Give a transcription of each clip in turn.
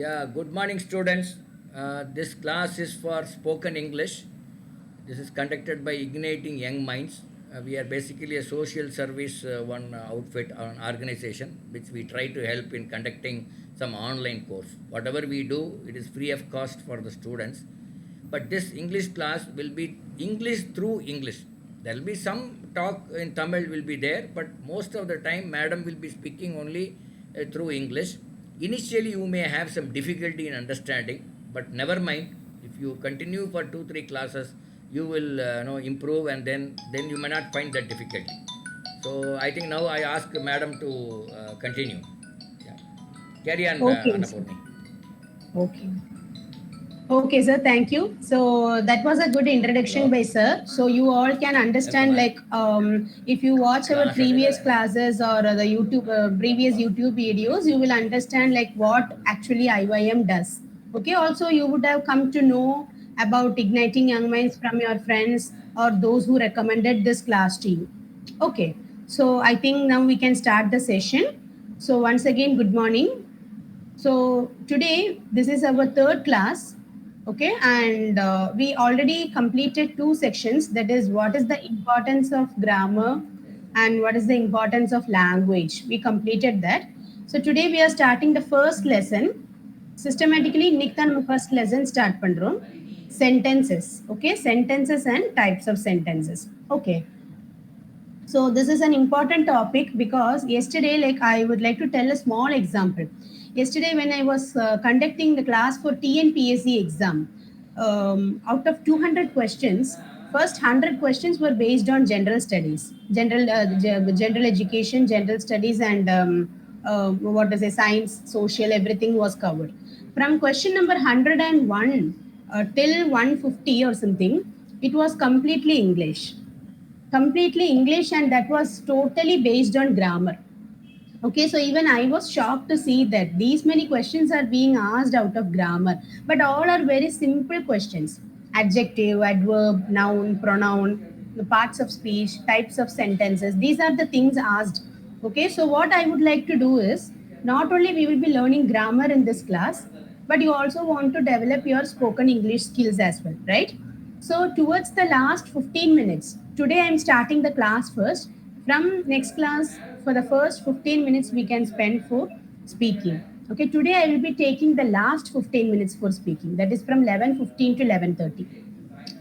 Yeah, good morning, students. This class is for spoken English. This is conducted by Igniting Young Minds. We are basically a social service one outfit or an organization which we try to help in conducting some online course. Whatever we do, it is free of cost for the students. But this English class will be English through English. There will be some talk in Tamil will be there, but most of the time, madam will be speaking only through English. Initially, you may have some difficulty in understanding, but never mind. If you continue for 2 3 classes, you will improve, and then you may not find that difficulty. So I think now I ask madam to continue. Yeah. Carry on, Okay, sir. Annapurni. Okay. Okay, sir. Thank you. So that was a good introduction Hello. by sir. So you all can Welcome, understand, ma'am. like, if you watch our previous classes or the YouTube previous YouTube videos, you will understand like what actually IYM does. Okay. Also, you would have come to know about igniting young minds from your friends or those who recommended this class to you. Okay. So I think now we can start the session. So once again, good morning. So today, this is our third class, okay, and we already completed two sections. That is, what is the importance of grammar and what is the importance of language. We completed that. So today we are starting the first lesson. Systematically, இன்னைக்கு நம்ம first lesson start பண்றோம். Sentences, okay, sentences and types of sentences. Okay. So this is an important topic because yesterday, like, I would like to tell a small example. Yesterday, when I was conducting the class for TNPSC exam, out of 200 questions, first 100 questions were based on general studies, general education, general studies, and what is it, science, social, everything was covered. From question number 101 till 150 or something, it was completely English, and that was totally based on grammar. Okay, so even I was shocked to see that these many questions are being asked out of grammar, but all are very simple questions: adjective, adverb, noun, pronoun, the parts of speech, types of sentences. These are the things asked. Okay, so what I would like to do is, not only we will be learning grammar in this class, but you also want to develop your spoken English skills as well, right? So, towards the last 15 minutes, today I'm starting the class first. From next class, for the first 15 minutes, we can spend for speaking. Okay, today I will be taking the last 15 minutes for speaking. That is from 11:15 to 11:30.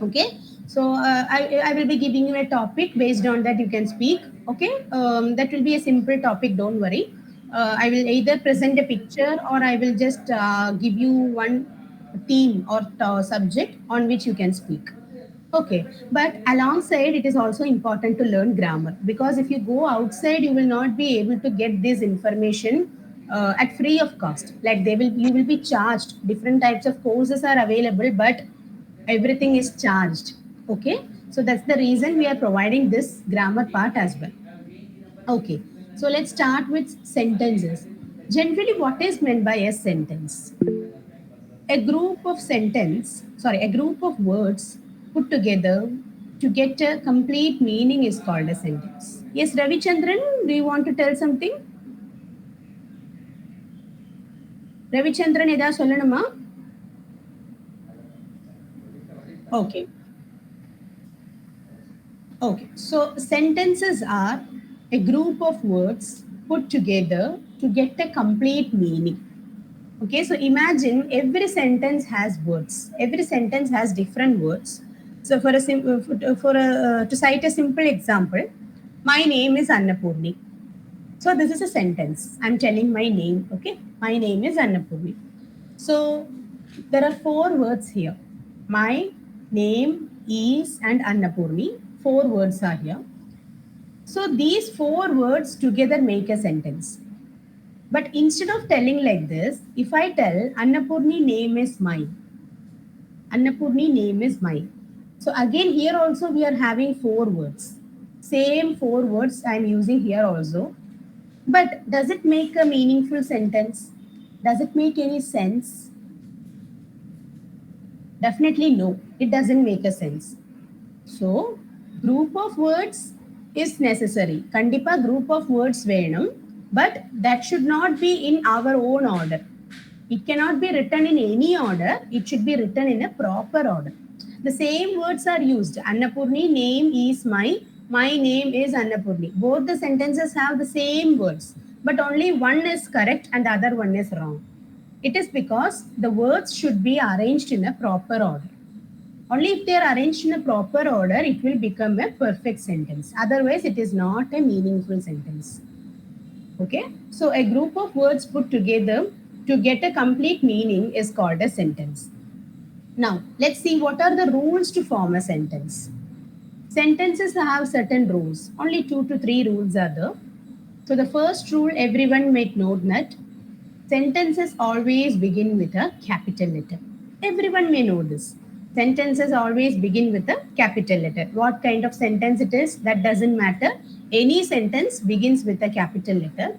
Okay, so I will be giving you a topic. Based on that, you can speak. Okay, that will be a simple topic, don't worry. I will either present a picture or I will just give you one theme or subject on which you can speak. Okay, but alongside, it is also important to learn grammar, because if you go outside, you will not be able to get this information at free of cost. Like, you will be charged. Different types of courses are available, but everything is charged. Okay, so that's the reason we are providing this grammar part as well. Okay, so let's start with sentences. Generally, what is meant by a sentence? A group of words put together to get a complete meaning is called a sentence. Yes, Ravichandran, do you want to tell something? Ravichandran, edha sollanuma? Okay. Okay, so sentences are a group of words put together to get a complete meaning. Okay, so imagine every sentence has words. Every sentence has different words. So to cite a simple example, my name is Annapurni. So this is a sentence. I'm telling my name. Okay, my name is Annapurni. So there are four words here. My name is and Annapurni. Four words are here. So these four words together make a sentence. But instead of telling like this, if I tell Annapurni name is mine, Annapurni name is mine. So again, here also we are having four words. Same four words I am using here also. But does it make a meaningful sentence? Does it make any sense? Definitely no. It doesn't make a sense. So, group of words is necessary. Kandipa group of words venum, but that should not be in our own order. It cannot be written in any order. It should be written in a proper order. The same words are used. Annapurni, name is my. My name is Annapurni. Both the sentences have the same words, but only one is correct and the other one is wrong. It is because the words should be arranged in a proper order. Only if they are arranged in a proper order, it will become a perfect sentence. Otherwise, it is not a meaningful sentence. Okay, so a group of words put together to get a complete meaning is called a sentence. Now, let's see what are the rules to form a sentence. Sentences have certain rules. Only 2 to 3 rules are there. So the first rule, everyone may note that sentences always begin with a capital letter. Everyone may know this. Sentences always begin with a capital letter. What kind of sentence it is, that doesn't matter. Any sentence begins with a capital letter.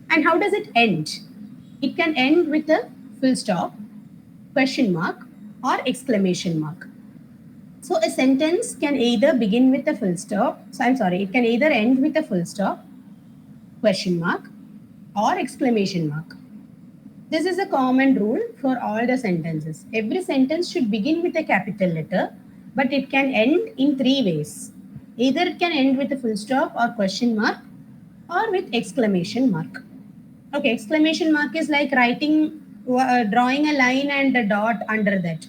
And how does it end? It can end with a full stop, question mark, or exclamation mark. So a sentence can either begin with a full stop. It can either end with a full stop, question mark, or exclamation mark. This is a common rule for all the sentences. Every sentence should begin with a capital letter, but it can end in 3 ways. Either it can end with a full stop or question mark, or with exclamation mark. Okay, exclamation mark is like drawing a line and a dot under that.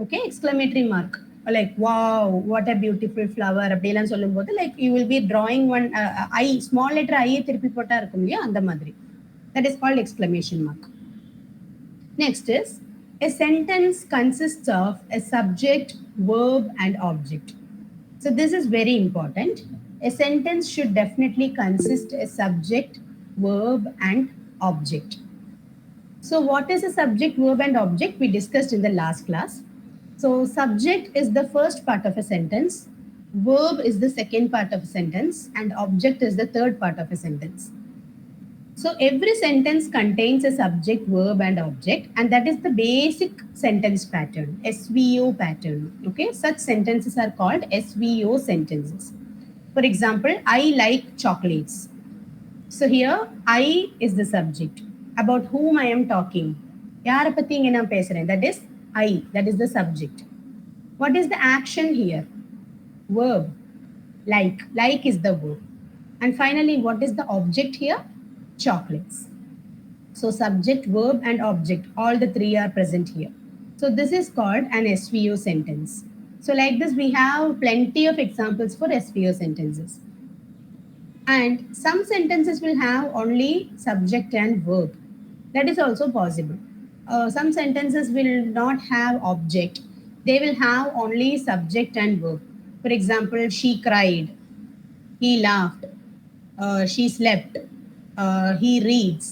Okay, exclamatory mark. Like, wow, what a beautiful flower. Like you will be drawing one I, small letter I திருப்பி போட்டா இருக்கும் இல்லையா அந்த மாதிரி. That is called exclamation mark. Next is, a sentence consists of a subject, verb, and object. So this is very important. A sentence should definitely consist a subject, verb, and object. So what is a subject, verb, and object? We discussed in the last class. So subject is the first part of a sentence, verb is the second part of a sentence, and object is the third part of a sentence. So every sentence contains a subject, verb, and object, and that is the basic sentence pattern, SVO pattern. Okay, such sentences are called SVO sentences. For example, I like chocolates. So here, I is the subject. About whom I am talking? Yaara pathi inga naan pesren? That is I. That is the subject. What is the action here? Verb. Like. Like is the verb. And finally, what is the object here? Chocolates. So subject, verb, and object, all the 3 are present here. So this is called an SVO sentence. So like this, we have plenty of examples for SVO sentences. And some sentences will have only subject and verb. That is also possible. Some sentences will not have object. They will have only subject and verb. For example, she cried, he laughed, she slept, he reads,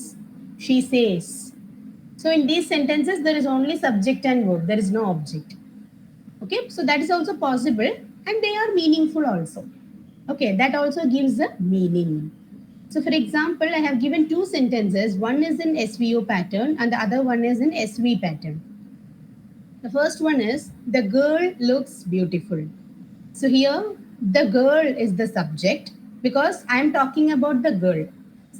she says. So in these sentences, there is only subject and verb. There is no object. Okay, so that is also possible, and they are meaningful also. Okay, that also gives a meaning. So for example, I have given 2 sentences. One is in SVO pattern and the other one is in SV pattern. The first one is, the girl looks beautiful. So here, the girl is the subject because I am talking about the girl.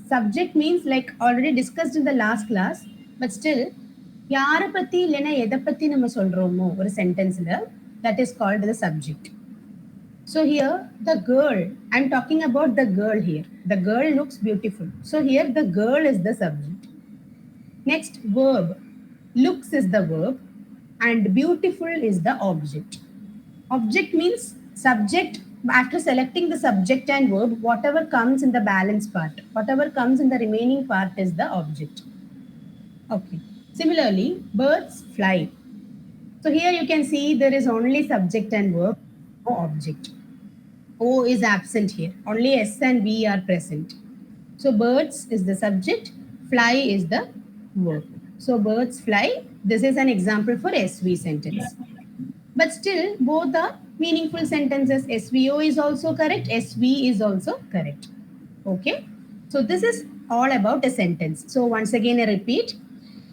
Subject means, like already discussed in the last class, but still, யாரை பத்தி இல்லைன்னா எதை பத்தி நம்ம சொல்றோமோ ஒரு சென்டென்ஸ்ல, that is called the subject. So here, the girl, I'm talking about the girl here. The girl looks beautiful. So here, the girl is the subject. Next, verb. Looks is the verb and beautiful is the object. Object means subject. After selecting the subject and verb, whatever comes in the balance part, whatever comes in the remaining part is the object. Okay. Similarly, birds fly. So here you can see there is only subject and verb, no object. O is absent here. Only S and V are present. So birds is the subject, fly is the verb. So birds fly. This is an example for SV sentence. But still, both are meaningful sentences. SVO is also correct. SV is also correct. Okay. So this is all about a sentence. So once again, I repeat.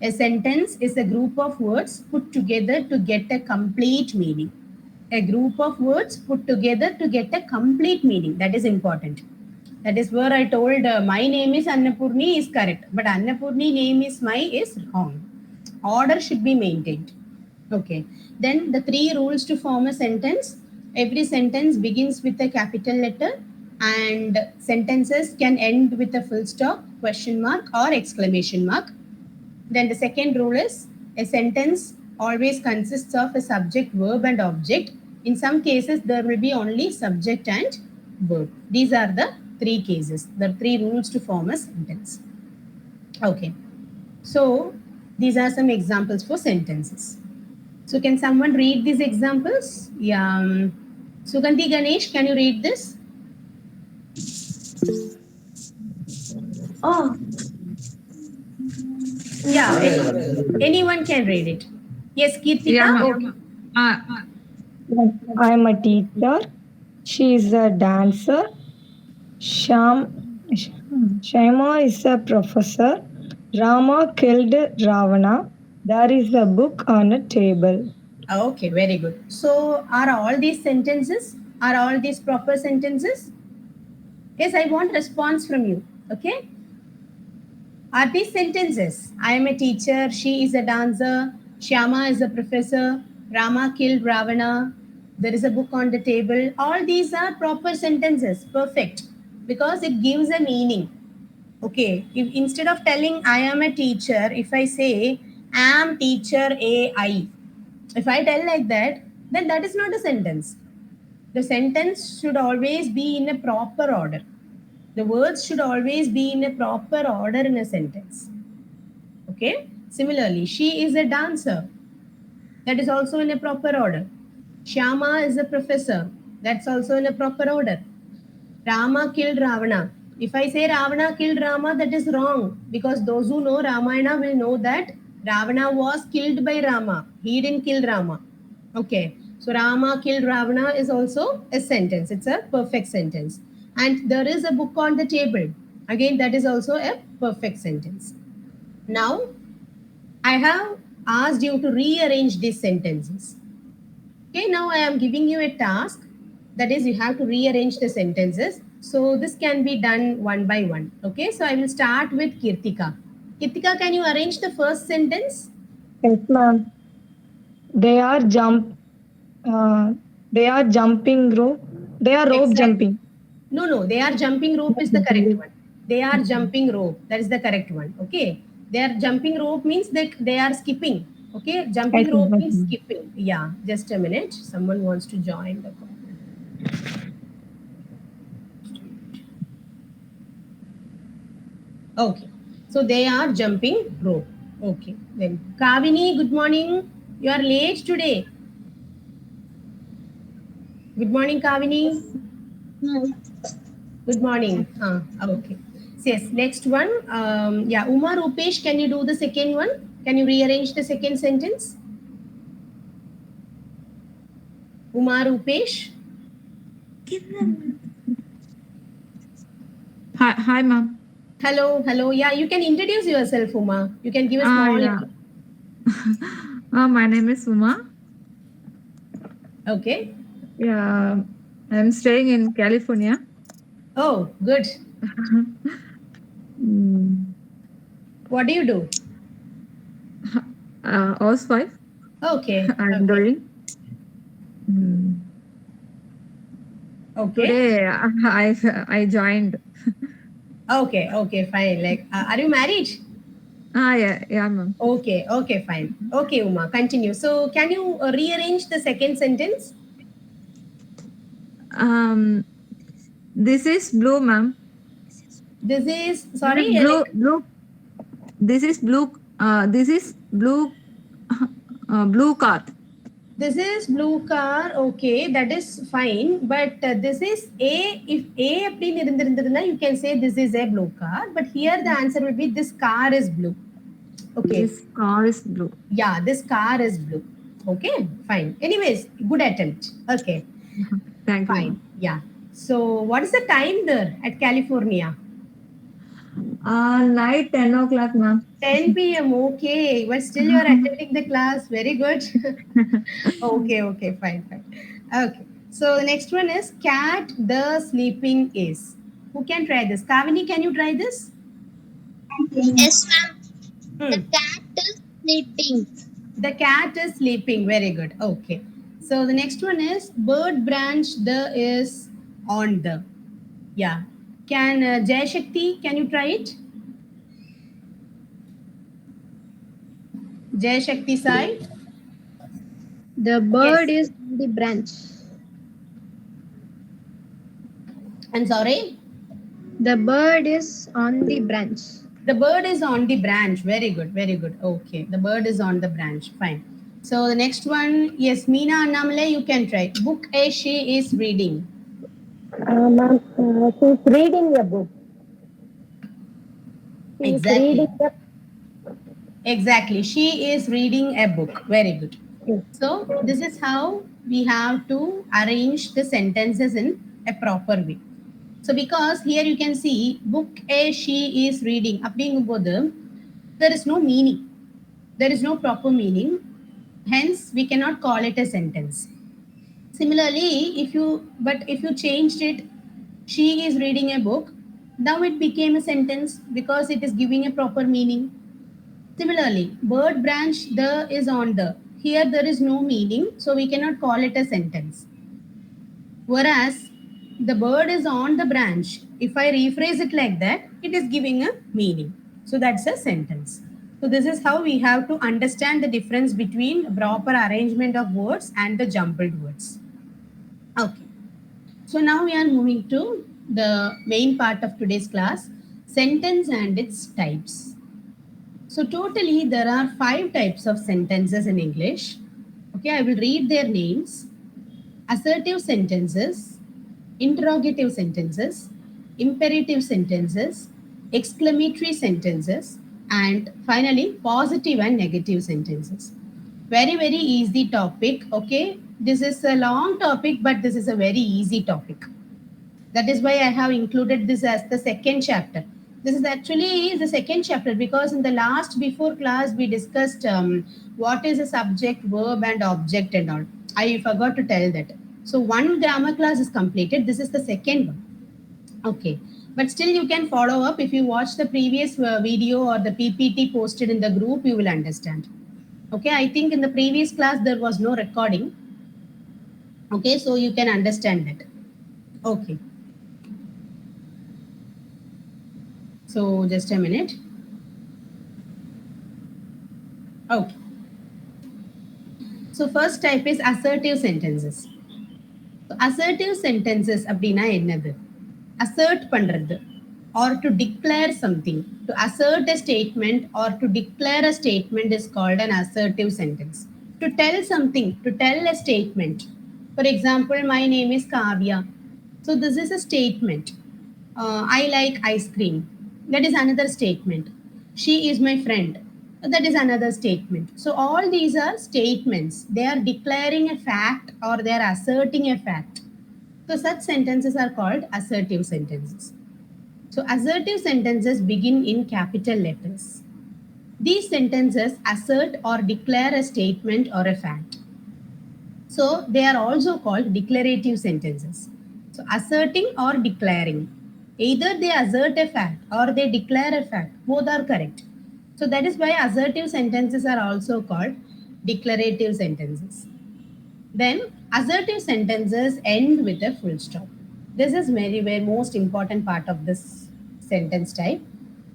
A sentence is a group of words put together to get a complete meaning. A group of words put together to get a complete meaning. That is important. That is where I told my name is Annapurni is correct. But Annapurni name is my is wrong. Order should be maintained. Okay. Then the three rules to form a sentence. Every sentence begins with a capital letter, and sentences can end with a full stop, question mark, or exclamation mark. Then the second rule is a sentence always consists of a subject, verb, and object. In some cases, there will be only subject and verb. These are the three cases, the three rules to form a sentence. Okay. So these are some examples for sentences. So can someone read these examples? Yeah. Sugandhi Ganesh, can you read this? Oh, Yeah. Anyone can read it. Yes, Kirtika? yeah, ma'am. Okay. I am a teacher. She is a dancer. Shama is a professor. Rama killed Ravana. There is a book on a table. Okay, very good. So are all these sentences? Are all these proper sentences? Yes, I want response from you. Okay. Are these sentences? I am a teacher. She is a dancer. Shyama is a professor. Rama killed Ravana. There is a book on the table. All these are proper sentences. Perfect. Because it gives a meaning. Okay. If instead of telling I am a teacher, if I say am teacher AI, if I tell like that, then that is not a sentence. The sentence should always be in a proper order. The words should always be in a proper order in a sentence. Okay. Similarly, she is a dancer. That is also in a proper order. Shyama is a professor. That's also in a proper order. Rama killed Ravana. If I say Ravana killed Rama, that is wrong, because those who know Ramayana will know that Ravana was killed by Rama. He didn't kill Rama. Okay. So Rama killed Ravana is also a sentence. It's a perfect sentence. And there is a book on the table. Again, that is also a perfect sentence. Now, I have asked you to rearrange these sentences. Okay, now I am giving you a task. That is, you have to rearrange the sentences. So this can be done one by one. Okay, so I will start with Kirtika. Kirtika, can you arrange the first sentence? Yes, ma'am. They are jumping rope. They are rope jumping. No, they are jumping rope is the correct one. They are jumping rope. That is the correct one. Okay. They are jumping rope means they are skipping. Okay. Jumping Yes, rope ma'am. means skipping. Yeah. Just a minute. Someone wants to join the call. Okay. So they are jumping rope. Okay. Then Kavini, good morning. You are late today. Good morning, Kavini. Good morning. Okay. Yes, next one. Yeah, Uma Rupesh, can you do the second one? Can you rearrange the second sentence? Uma Rupesh. Hi, ma'am. Hello. Yeah, you can introduce yourself, Uma. You can give a small. Yeah. My name is Uma. Okay. Yeah, I'm staying in California. Oh, good. What do you do? Housewife. Okay. I'm doing. Okay. Today I joined. Okay, fine. Like, are you married? Yeah, ma'am. Okay, fine. Okay, Uma, continue. So, can you rearrange the second sentence? This is blue, ma'am. This is sorry. Blue. This is blue. This is blue. Blue car. This is blue car. Okay, that is fine. But this is A. If A அப்படின்னு இருந்திருந்ததுன்னா, you can say this is a blue car. But here the answer will be this car is blue. Okay. This car is blue. Yeah, this car is blue. Okay, fine. Anyways, good attempt. Okay. Thank you. Fine. Yeah. So, what is the time there at California? Night 10 o'clock, ma'am. 10 p.m. Okay, but still you are attending the class. Very good. Okay, fine. Okay. So the next one is cat the sleeping is. Who can try this? Kavini, can you try this? Yes, ma'am. The cat is sleeping. The cat is sleeping. Very good. Okay. So the next one is bird branch. The is on the. Yeah. Can Jai Shakti, can you try it? Jai Shakti side. The bird Yes. is on the branch. I'm sorry. The bird is on the branch. The bird is on the branch. Very good. Very good. Okay. The bird is on the branch. Fine. So the next one, yes, Meena Annamale, you can try. Book A, she is reading. Ma'am, she's reading a book. She is Exactly. reading a Exactly. She is reading a book. Very good. Yes. So this is how we have to arrange the sentences in a proper way. So because here you can see book A, she is reading. அப்படிங்கும்போது there is no meaning. There is no proper meaning. Hence, we cannot call it a sentence. Similarly, if you changed it, she is reading a book, now it became a sentence because it is giving a proper meaning. Similarly, bird branch, the is on the. Here there is no meaning, so we cannot call it a sentence. Whereas the bird is on the branch, if I rephrase it like that, it is giving a meaning. So that's a sentence. So this is how we have to understand the difference between proper arrangement of words and the jumbled words. Okay. So now we are moving to the main part of today's class, sentence and its types. So totally there are 5 types of sentences in English. Okay, I will read their names. Assertive sentences, interrogative sentences, imperative sentences, exclamatory sentences, and finally positive and negative sentences. Very, very easy topic. Okay, this is a long topic, but this is a very easy topic. That is why I have included this as the second chapter. This is actually the second chapter because in the last before class we discussed what is a subject, verb and object and all. I forgot to tell that. So one grammar class is completed. This is the second one. Okay. But still you can follow up. If you watch the previous video or the PPT posted in the group, you will understand. Okay. I think in the previous class there was no recording. Okay. So you can understand that. Okay. So just a minute. Okay. So first type is assertive sentences. So assertive sentences அப்படினா என்னது? Assert பண்றது or to declare something. To assert a statement or to declare a statement is called an assertive sentence. To tell something, to tell a statement. For example, my name is Kavya. So this is a statement. I like ice cream. That is another statement. She is my friend. That is another statement. So all these are statements. They are declaring a fact or they are asserting a fact. So such sentences are called assertive sentences. So assertive sentences begin in capital letters. These sentences assert or declare a statement or a fact. So they are also called declarative sentences. So asserting or declaring. Either they assert a fact or they declare a fact. Both are correct. So that is why assertive sentences are also called declarative sentences. Then assertive sentences end with a full stop. This is very, very most important part of this sentence type.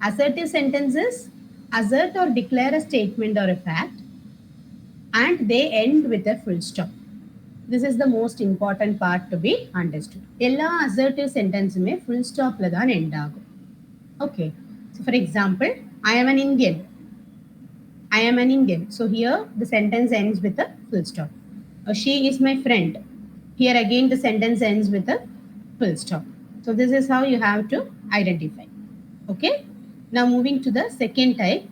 Assertive sentences assert or declare a statement or a fact and they end with a full stop. This is the most important part to be understood. Ella assertive sentence may full stop la dhaan end agum. Okay. So for example, I am an Indian. I am an Indian. So here the sentence ends with a full stop. She is my friend. Here again the sentence ends with a full stop. So this is how you have to identify. Okay. Now moving to the second type,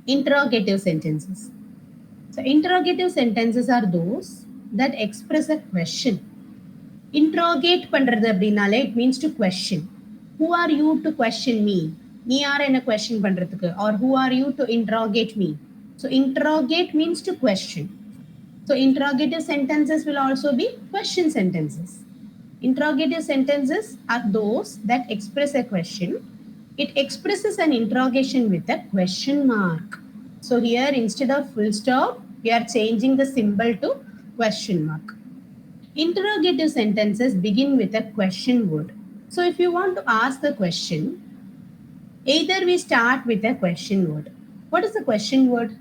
interrogative sentences. So interrogative sentences are those that express a question. Interrogate பண்றது அப்படினாலே it means to question. Who are you to question me? நீ யார் என்ன question பண்றதுக்கு? Or who are you to interrogate me? So interrogate means to question. So interrogative sentences will also be question sentences. Interrogative sentences are those that express a question. It expresses an interrogation with a question mark. So here instead of full stop, we are changing the symbol to question mark. Interrogative sentences begin with a question word. So if you want to ask a question, either we start with a question word. What is the question word?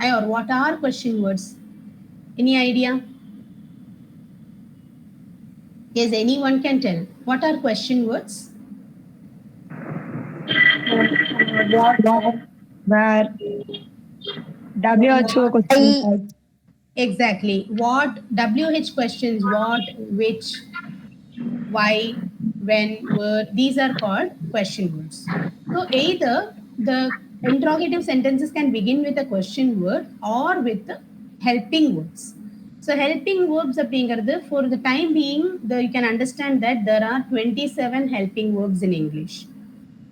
Or what are question words? Any idea? Yes, anyone can tell. What are question words? What, where, WHO question type. Exactly. What WH questions, what, which, why, when, where, these are called question words. So either the interrogative sentences can begin with a question word or with the helping words. So helping verbs அப்படிங்கிறது for the time being, you can understand that there are 27 helping verbs in English.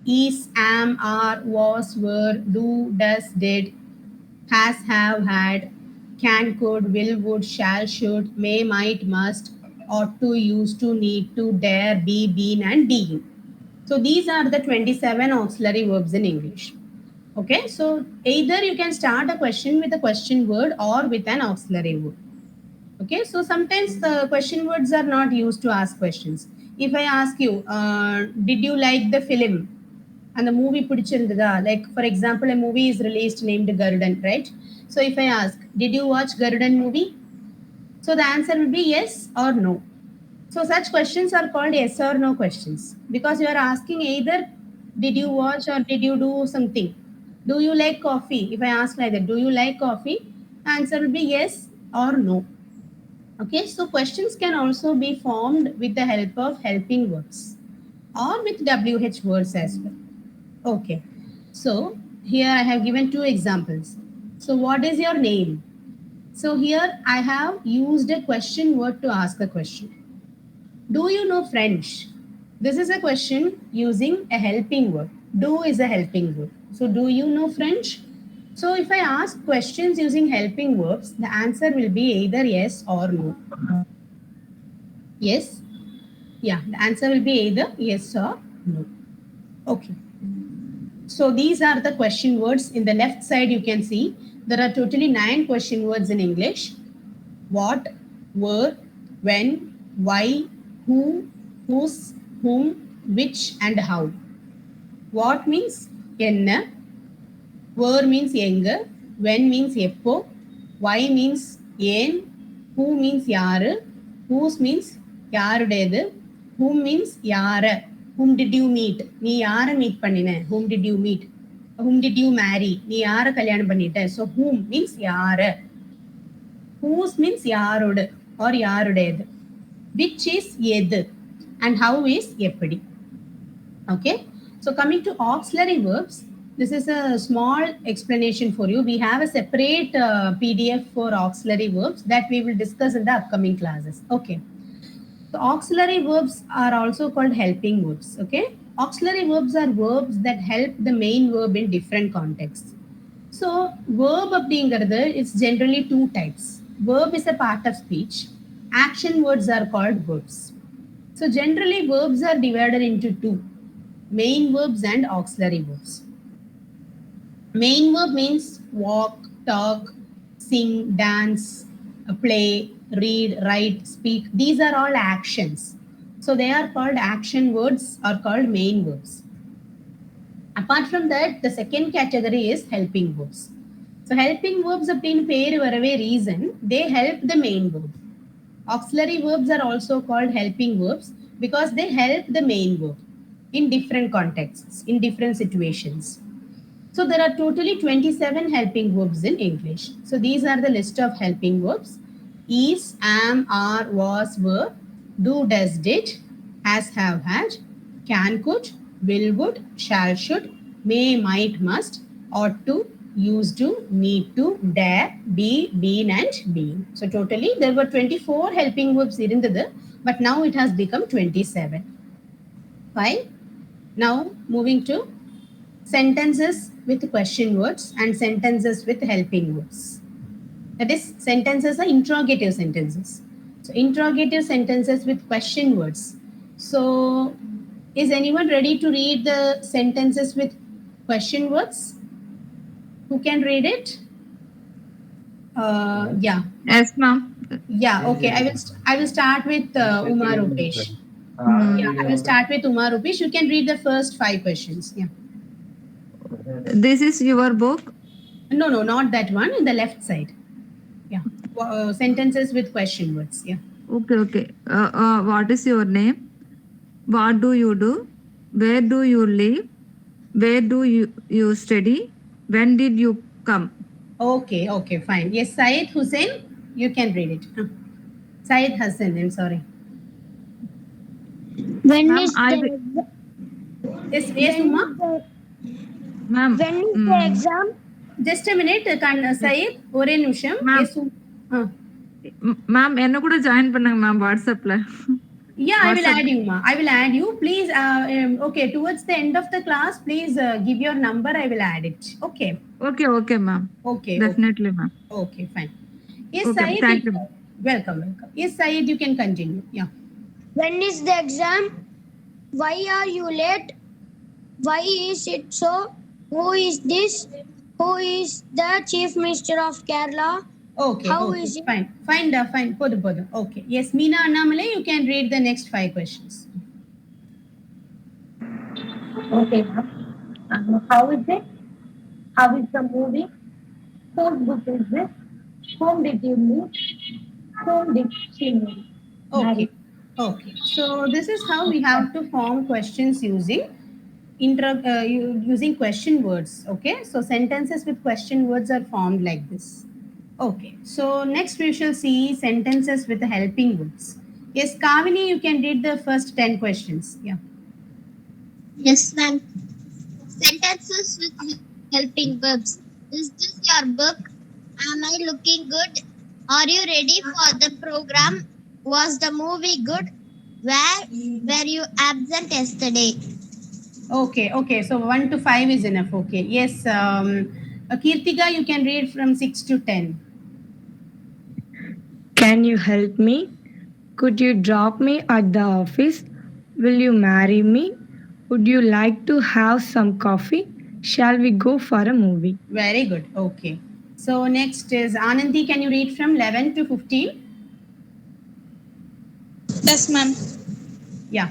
Is, am, are, was, were, do, does, did, has, have, had, can, could, will, would, shall, should, may, might, must, ought to, used to, need to, dare, be, been, and being. So these are the 27 auxiliary verbs in English. Okay, so either you can start a question with a question word or with an auxiliary word. Okay, so sometimes the question words are not used to ask questions. If I ask you, did you like the film? And the movie pidichirundha, like for example, a movie is released named Garudan, right? So if I ask, did you watch Garudan movie? So the answer will be yes or no. So such questions are called yes or no questions because you are asking either did you watch or did you do something. Do you like coffee? If I ask like that, do you like coffee? Answer will be yes or no. Okay, so questions can also be formed with the help of helping words or with WH words as well. Okay, so here I have given two examples. So what is your name? So here I have used a question word to ask a question. Do you know French? This is a question using a helping word. Do is a helping word. So do you know French? So if I ask questions using helping verbs, the answer will be either yes or no. Yes? Yeah, the answer will be either yes or no. Okay. So these are the question words. In the left side, you can see there are totally 9 question words in English. What, where, when, why, who, whose, whom, which, and how. What means enna, where means enga, when means eppo, why means yen, who means yaru, whose means yarudeyadu, whom means yara, whom did you meet, நீ யாரை meet பண்ணின, whom did you meet, whom did you marry, நீ யாரை கல்யாணம் பண்ணிட்ட. So whom means யாரை, whose means யாரோடு or யாருடையது, which is எது, and how is எப்படி. Okay, so coming to auxiliary verbs, this is a small explanation for you. We have a separate PDF for auxiliary verbs that we will discuss in the upcoming classes. Okay, so auxiliary verbs are also called helping verbs. Okay, auxiliary verbs are verbs that help the main verb in different contexts. So verb அப்படிங்கிறது is generally 2 types. Verb is a part of speech. Action words are called verbs. So generally verbs are divided into 2, main verbs and auxiliary verbs. Main verb means walk, talk, sing, dance, play, read, write, speak. These are all actions. So they are called action words or called main verbs. Apart from that, the second category is helping verbs. So helping verbs அப்படின்னு பேரு வரவே reason, they help the main verb. Auxiliary verbs are also called helping verbs because they help the main verb in different contexts, in different situations. So there are totally 27 helping verbs in English. So these are the list of helping verbs. Is, am, are, was, were, do, does, did, has, have, had, can, could, will, would, shall, should, may, might, must, ought to, used to, need to, dare, be, been, and being. So totally there were 24 helping verbs irundhathu, but now it has become 27. Fine. Now moving to sentences with question words and sentences with helping words. That is, sentences are interrogative sentences. So interrogative sentences with question words. So is anyone ready to read the sentences with question words? Who can read it? Yeah. Yes, ma'am. Yeah. Okay. I will start with Uma Rupesh. Yeah. I will start with Uma Rupesh. You can read the first 5 questions. Yeah. This is your book. No, no, not that one. In the left side. Yeah. Sentences with question words. Yeah. Okay, okay. What is your name? What do you do? Where do you live? Where do you study? When did you come? Okay. Okay. Fine. Yes, Syed Hussain. You can read it. Syed Hassan. I'm sorry. When Ma'am, is I the Yes. Yes, Uma. ma'am. when is the exam? Just a minute. Syed. ஒரே நிமிஷம். Ma'am. Yes. Ma'am, என்ன கூட join பண்ணுங்க ma'am வாட்ஸ்அப்ல. Yeah, I will add you, Ma. I will add you. Please, okay, towards the end of the class, please give your number. I will add it. Okay. Okay, okay, ma'am. Okay. Definitely, ma'am. Okay, fine. Yes, Okay, Syed. thank you. Welcome, welcome. Yes, Syed, you can continue. Yeah. When is the exam? Why are you late? Why is it so? Who is this? Who is the Chief Minister of Kerala? Okay. How okay. is it? Fine. Fine. Fine. Podu. Okay. Yes, Meena Annamale, you can read the next 5 questions. Okay, ma'am. How is it? How is the movie? Whose book is this? Whom did you meet? Whom did she meet? Okay. Okay. So this is how we have to form questions using using question words. Okay. So sentences with question words are formed like this. Okay. So next we shall see sentences with the helping words. Yes, Kavini, you can read the first 10 questions. Yeah. Yes, ma'am. Sentences with helping verbs. Is this your book? Am I looking good? Are you ready for the program? Was the movie good? Where were you absent yesterday? Okay. Okay. So 1 to 5 is enough. Okay. Yes. Kirtika, you can read from 6 to 10. Can you help me? Could you drop me at the office? Will you marry me? Would you like to have some coffee? Shall we go for a movie? Very good. Okay. So next is Anandi. Can you read from 11 to 15? Yes, ma'am. Yeah.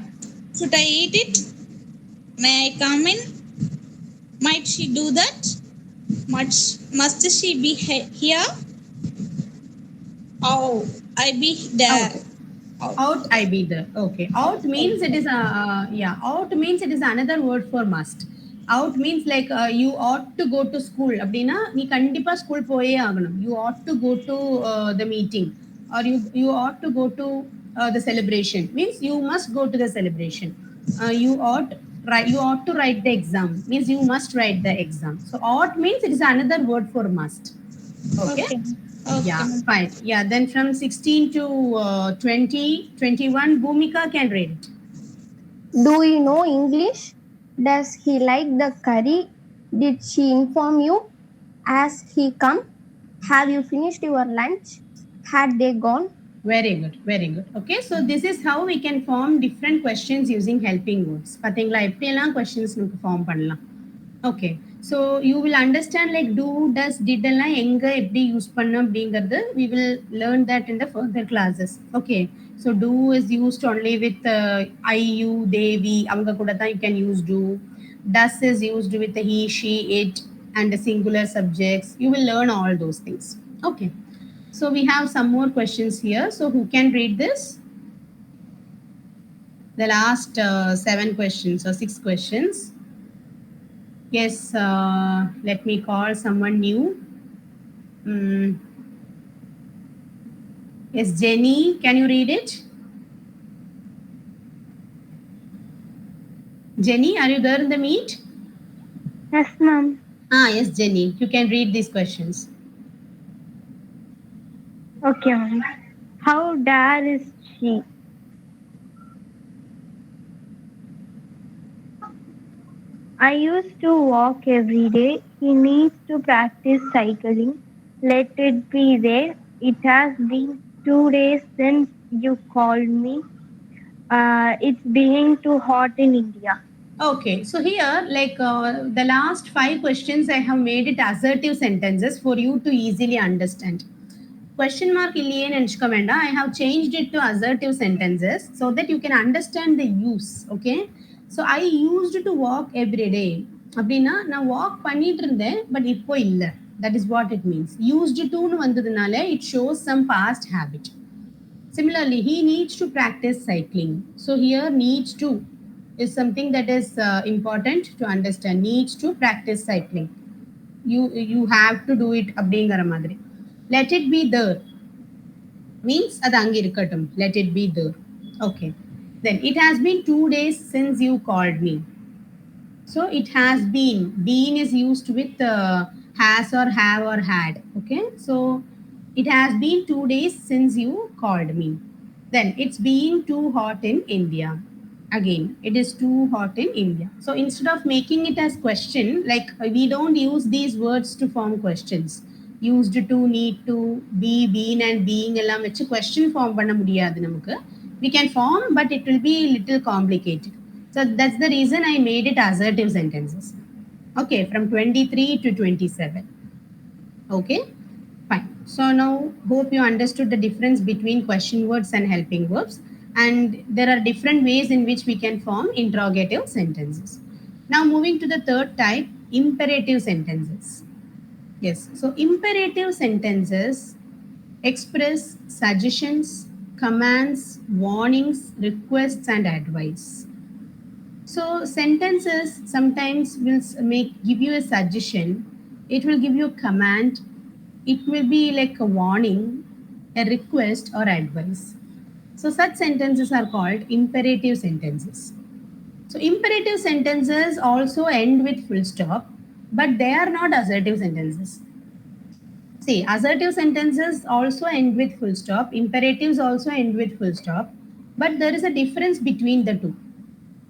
Should I eat it? May I come in? Might she do that? Must she be here? Oh, I be there. Out I be there. Okay. Out means it is out means it is another word for must. Out means like you ought to go to school. அப்படினா நீ கண்டிப்பா school போயே ஆகணும். You ought to go to the meeting, or you ought to go to the celebration. Means you must go to the celebration. You ought to write the exam. Means you must write the exam. So ought means it is another word for must. Okay. Yeah, fine. Yeah, then from 16 to 21, Bhumika can read it. Do you know English? Does he like the curry? Did she inform you? Has he come? Have you finished your lunch? Had they gone? Very good, very good. Okay, so this is how we can form different questions using helping words. Pathingla epdiyeல்லாம் questions நமக்கு form பண்ணலாம். Okay, so you will understand like do, does, did எல்லாம் எங்க எப்படி use பண்ணோம் அப்படிங்கிறது we will learn that in the further classes. Okay, so do is used only with I, you, they, we. அவங்க கூட தான் you can use do. Does is used with the he, she, it and the singular subjects. You will learn all those things. Okay. So we have some more questions here. So who can read this? The last 7 questions or 6 questions. Yes, let me call someone new. Yes, Jenny, can you read it? Jenny, are you there in the meet? Yes, ma'am. Yes, Jenny, you can read these questions. Okay, ma'am. How dare is she? I used to walk every day. He needs to practice cycling. Let it be there. It has been 2 days since you called me. It's being too hot in India. Okay, so here, like the last 5 questions, I have made it assertive sentences for you to easily understand. Question mark இல்லையே நினைச்சுக்க வேண்டாம். I have changed it to assertive sentences so that you can understand the use. Okay, so I used to walk every day. அப்படின்னா நான் walk பண்ணிட்டு இருந்தேன் but இப்போ இல்லை. That is what it means. Used to னு வந்ததுனால it shows some past habit. Similarly, he needs to practice cycling. So here needs to is something that is important to understand. Needs to practice cycling. You have to do it அப்படிங்கிற மாதிரி. Let it be there means அது அங்க இருக்கட்டும். Let it be there. Okay. Then it has been 2 days since you called me. So it has been. Been is used with has or have or had. Okay. So it has been 2 days since you called me. Then it's been too hot in India. Again, it is too hot in India. So instead of making it as question, like we don't use these words to form questions. Used to, need to, be, been and being எல்லாம் வச்சு question form பண்ண முடியாது நமக்கு. We can form, but it will be a little complicated. So that's the reason I made it assertive sentences. Okay, from 23 to 27. Okay, fine. So now hope you understood the difference between question words and helping verbs. And there are different ways in which we can form interrogative sentences. Now moving to the third type, imperative sentences. Yes, so imperative sentences express suggestions, commands, warnings, requests, and advice. So sentences sometimes will give you a suggestion, it will give you a command, it will be like a warning, a request, or advice. So such sentences are called imperative sentences. So imperative sentences also end with full stop, but they are not assertive sentences. See, assertive sentences also end with full stop, imperatives also end with full stop, but there is a difference between the two.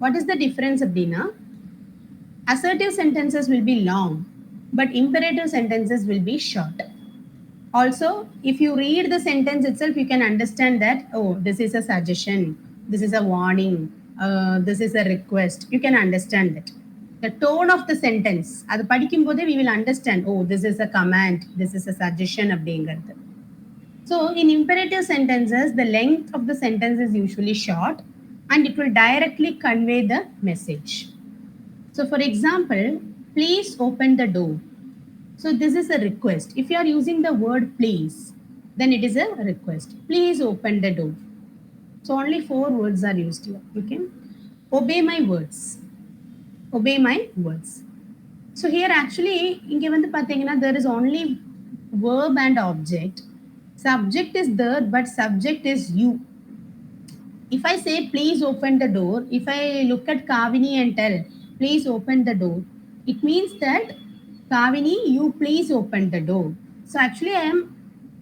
What is the difference, Abdina? Assertive sentences will be long, but imperative sentences will be short. Also, if you read the sentence itself, you can understand that, oh, this is a suggestion, this is a warning, this is a request. You can understand that. The tone of the sentence, அது படிக்கும் போதே we will understand, oh, this is a command, this is a suggestion அப்படிங்கிறது. So in imperative sentences, the length of the sentence is usually short and it will directly convey the message. So for example, please open the door. So this is a request. If you are using the word please, then it is a request. Please open the door. So only 4 words are used here. Okay. Obey my words. Obey my words. So here actually, inge vandu pathina there is only verb and object. Subject is there, but subject is you. If I say please open the door, if I look at Kavini and tell please open the door, it means that Kavini, you please open the door. So actually I am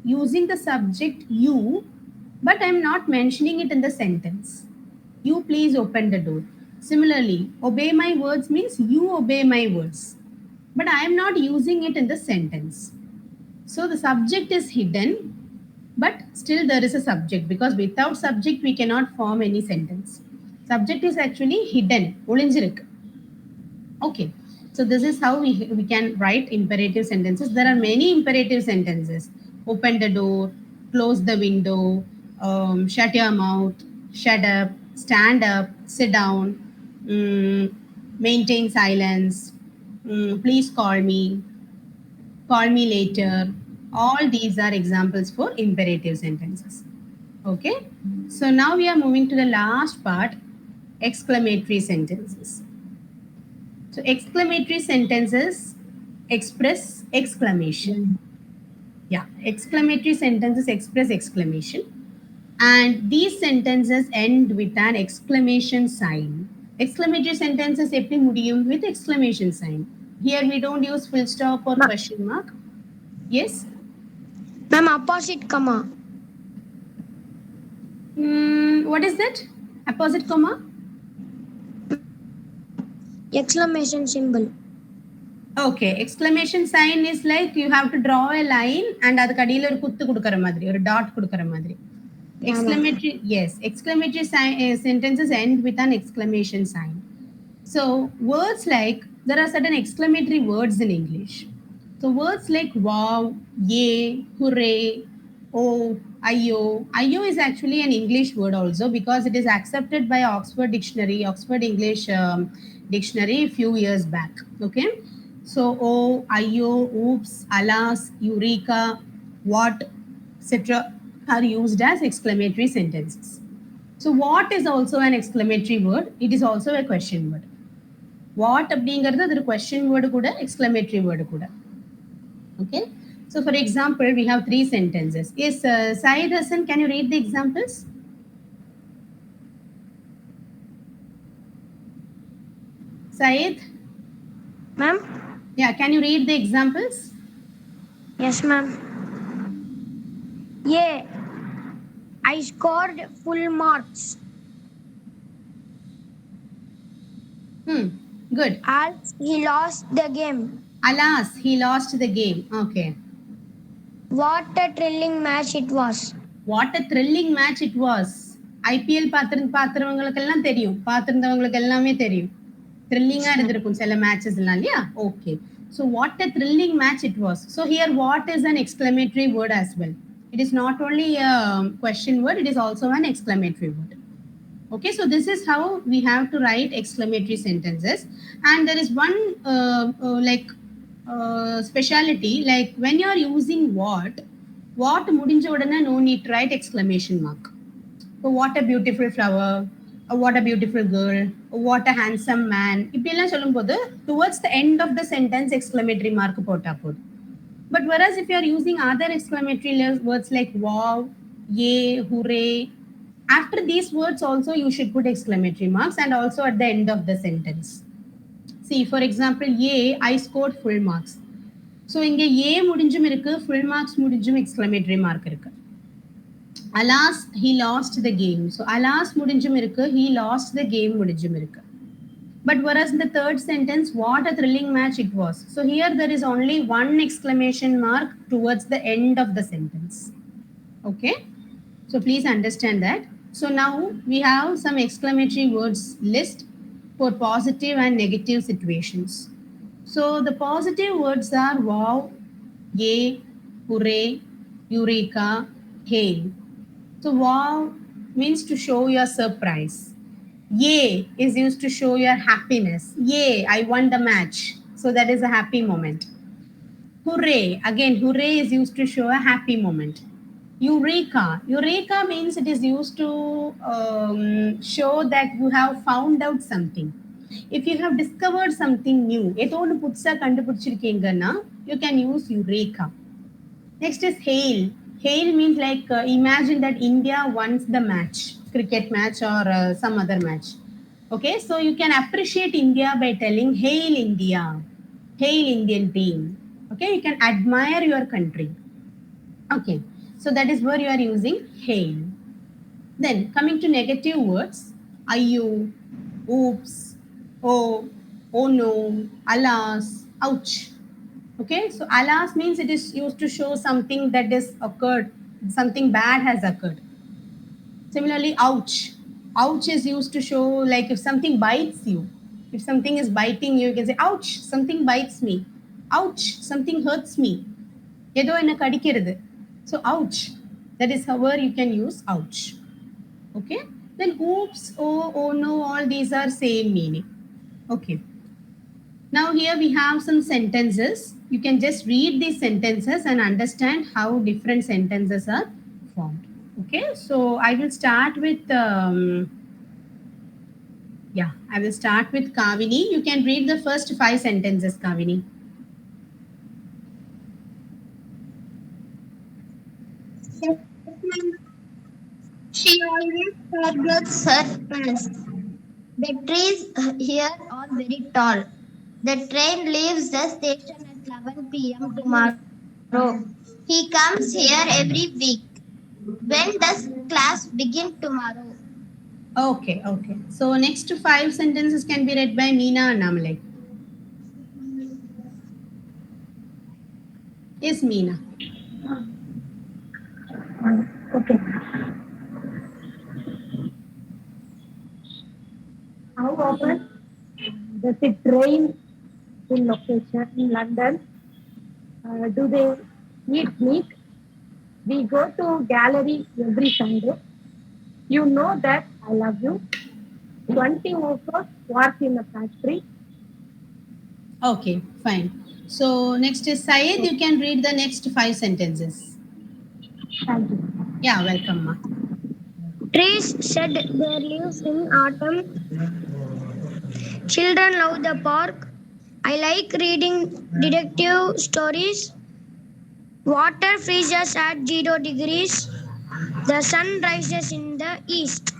using the subject you, but I am not mentioning it in the sentence. You please open the door. Similarly, obey my words means you obey my words, but I am not using it in the sentence. So the subject is hidden, but still there is a subject, because without subject we cannot form any sentence. Subject is actually hidden, olinjirukku. Okay. So this is how we can write imperative sentences. There are many imperative sentences. Open the door, close the window, shut your mouth, shut up, stand up, sit down, maintain silence, please call me later. All these are examples for imperative sentences. Okay. So now we are moving to the last part, exclamatory sentences. So exclamatory sentences express exclamation. Yeah, exclamatory sentences express exclamation. And these sentences end with an exclamation sign. Exclamatory sentences eppadi mudiyum with exclamation sign. Here we don't use full stop or question mark. Yes? Ma'am, opposite comma. What is that? Opposite comma? Exclamation symbol. Okay, exclamation sign is like you have to draw a line and adukku adiyila oru kuttu kudukara madri, oru dot kudukara madri. Exclamatory, yes, exclamatory sentences end with an exclamation sign. So words like, there are certain exclamatory words in English. So words like wow, yay, hooray, oh, ayo. Ayo is actually an English word also because it is accepted by Oxford Dictionary, Oxford English Dictionary a few years back. Okay. So oh, ayo, oops, alas, eureka, what, etc. are used as exclamatory sentences. So what is also an exclamatory word? It is also a question word. What அப்படிங்கிறது அது ஒரு question word கூட exclamatory word கூட. Okay. So for example, we have 3 sentences. Yes, Saeed Hassan, can you read the examples? Saeed? Ma'am? Yeah, can you read the examples? Yes, ma'am. Yeah. I scored full marks. Good. As he lost the game. Alas, he lost the game. Okay. What a thrilling match it was. What a thrilling match it was. IPL பார்த்துறவங்களுக்கெல்லாம் தெரியும், பார்த்துருந்தவங்களுக்கு எல்லாமே தெரியும். த்ரில்லிங்காக இருந்திருக்கும் சில மேட்சஸ்லாம் இல்லையா? Okay. So what a thrilling match it was. So here what is an exclamatory word as well. It is not only a question word, it is also an exclamatory word. Okay, so this is how we have to write exclamatory sentences. And there is one speciality, like when you are using what முடிஞ்ச உடனே no need to write exclamation mark. So what a beautiful flower, or what a beautiful girl, or what a handsome man. இப்படிலாம் சொல்லும்போது towards the end of the sentence exclamatory mark போட்டா போதும். But whereas if you are using other exclamatory words like wow, yay, hooray, after these words also you should put exclamatory marks and also at the end of the sentence. See, for example, yay, I scored full marks. So இங்க A முடிஞ்சும் இருக்கு, full marks முடிஞ்சும் exclamatory mark இருக்கு. Alas, he lost the game. So alas முடிஞ்சும் இருக்கு, he lost the game முடிஞ்சும் இருக்கு. But whereas in the third sentence, what a thrilling match it was. So here there is only one exclamation mark towards the end of the sentence. Okay. So please understand that. So now we have some exclamatory words list for positive and negative situations. So the positive words are wow, yay, hooray, eureka, hail. So wow means to show your surprise. Yay is used to show your happiness. Yay, I won the match. So that is a happy moment. Hooray, again, hooray is used to show a happy moment. Eureka. Eureka means it is used to show that you have found out something. If you have discovered something new, ஏதோ ஒன்று புதுசா கண்டுபிடிச்சிருக்கீங்கன்னா, you can use eureka. Next is hail. Hail means like imagine that India wins the match, cricket match or some other match. Okay, so you can appreciate India by telling hail India, hail Indian team. Okay, you can admire your country. Okay, so that is where you are using hail. Then coming to negative words, ayu, oops, oh no, alas, ouch. Okay, so alas means it is used to show something that is occurred, something bad has occurred. Similarly, ouch. Ouch is used to show like if something bites you. If something is biting you, you can say, ouch, something bites me. Ouch, something hurts me. ஏதோ என்ன கடிக்கிறது. So ouch, that is how you can use ouch. Okay, then oops, oh no, all these are same meaning. Okay. Now here we have some sentences. You can just read these sentences and understand how different sentences are formed. Okay, so I will start with Kavini. You can read the first 5 sentences, Kavini. She always forgets her plans. The trees here are very tall. The train leaves the station at 11 p.m. tomorrow. He comes here every week. When does class begin tomorrow? Okay. So next 5 sentences can be read by Meena Annamalai. Yes, Meena. Okay. How often Does it rain in location in London? Do they eat meat? We go to gallery every Sunday. You know that I love you. 20 workers work in a factory. Okay, fine. So next is Syed. You can read the next 5 sentences. Thank you. Yeah, welcome, ma. Trees shed their leaves in autumn. Children love the park. I like reading detective stories. Water freezes at 0 degrees. The sun rises in the east.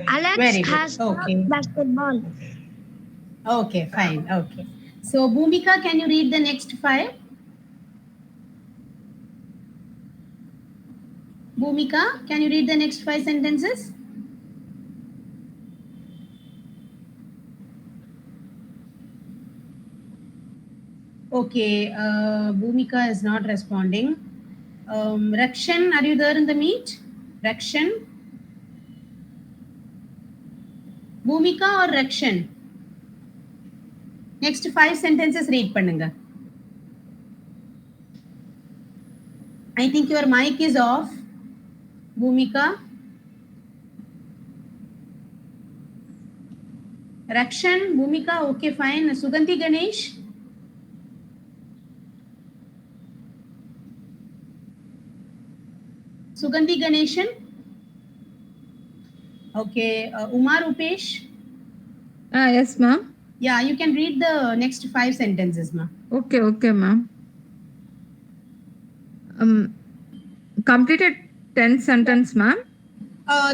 Alex Very good. has Okay. a basketball. Okay, fine. Okay. So Bhumika, can you read the next 5? Bhumika, can you read the next 5 sentences? Okay, Bhumika is not responding. Rakshan, are you there in the meet? Rakshan? Bhumika or Rakshan? Next 5 sentences read பண்ணுங்க. I think your mic is off. Bhumika? Rakshan, Bhumika, okay, fine. Sugandhi Ganesh? Sugandhi Ganeshan? Okay, Umar Upesh? Yes, ma'am. Yeah, you can read the next 5 sentences, ma. Okay, ma'am. Completed 10 sentence, ma'am.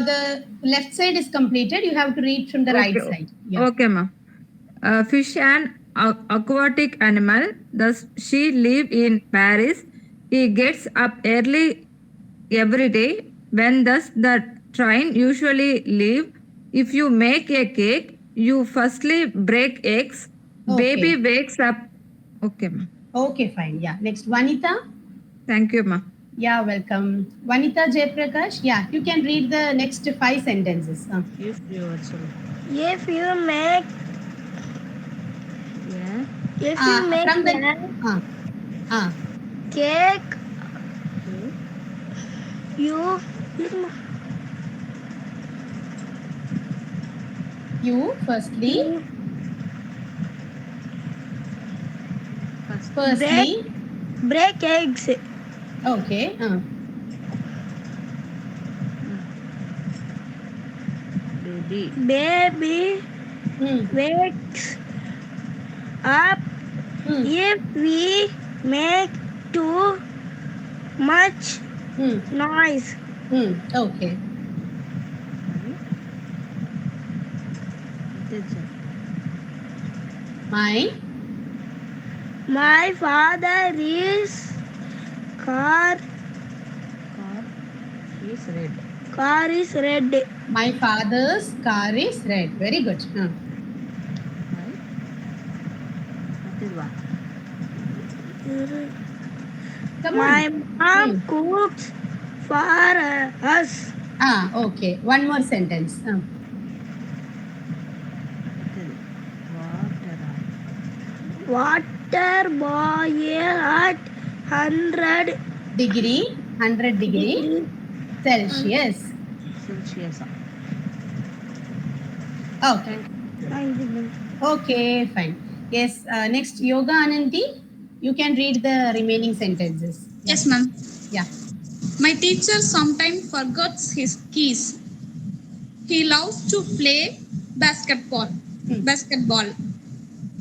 The left side is completed. You have to read from the right side. Yeah. Okay, ma'am. Fish and aquatic animal. Does she live in Paris? He gets up early every day. When does the train usually leave? If you make a cake, you firstly break eggs. Okay. Baby wakes up. Okay, ma'am. Okay, fine. Yeah. Next, Vanita. Thank you, ma'am. Yeah, welcome. Vanita Jayprakash. Yeah, you can read the next 5 sentences. If you make From the cake, you firstly break eggs. Okay. Baby wakes up if we make too much noise. Okay. My father is car is red. My father's car is red. Very good. Come My on. mom cooks for us. Okay. One more sentence. Water boil at 100 degree Celsius. Okay. Okay, fine. Yes. Next, Yoga Ananti. You can read the remaining sentences. Yes, ma'am. Yeah. My teacher sometimes forgets his keys. He loves to play basketball.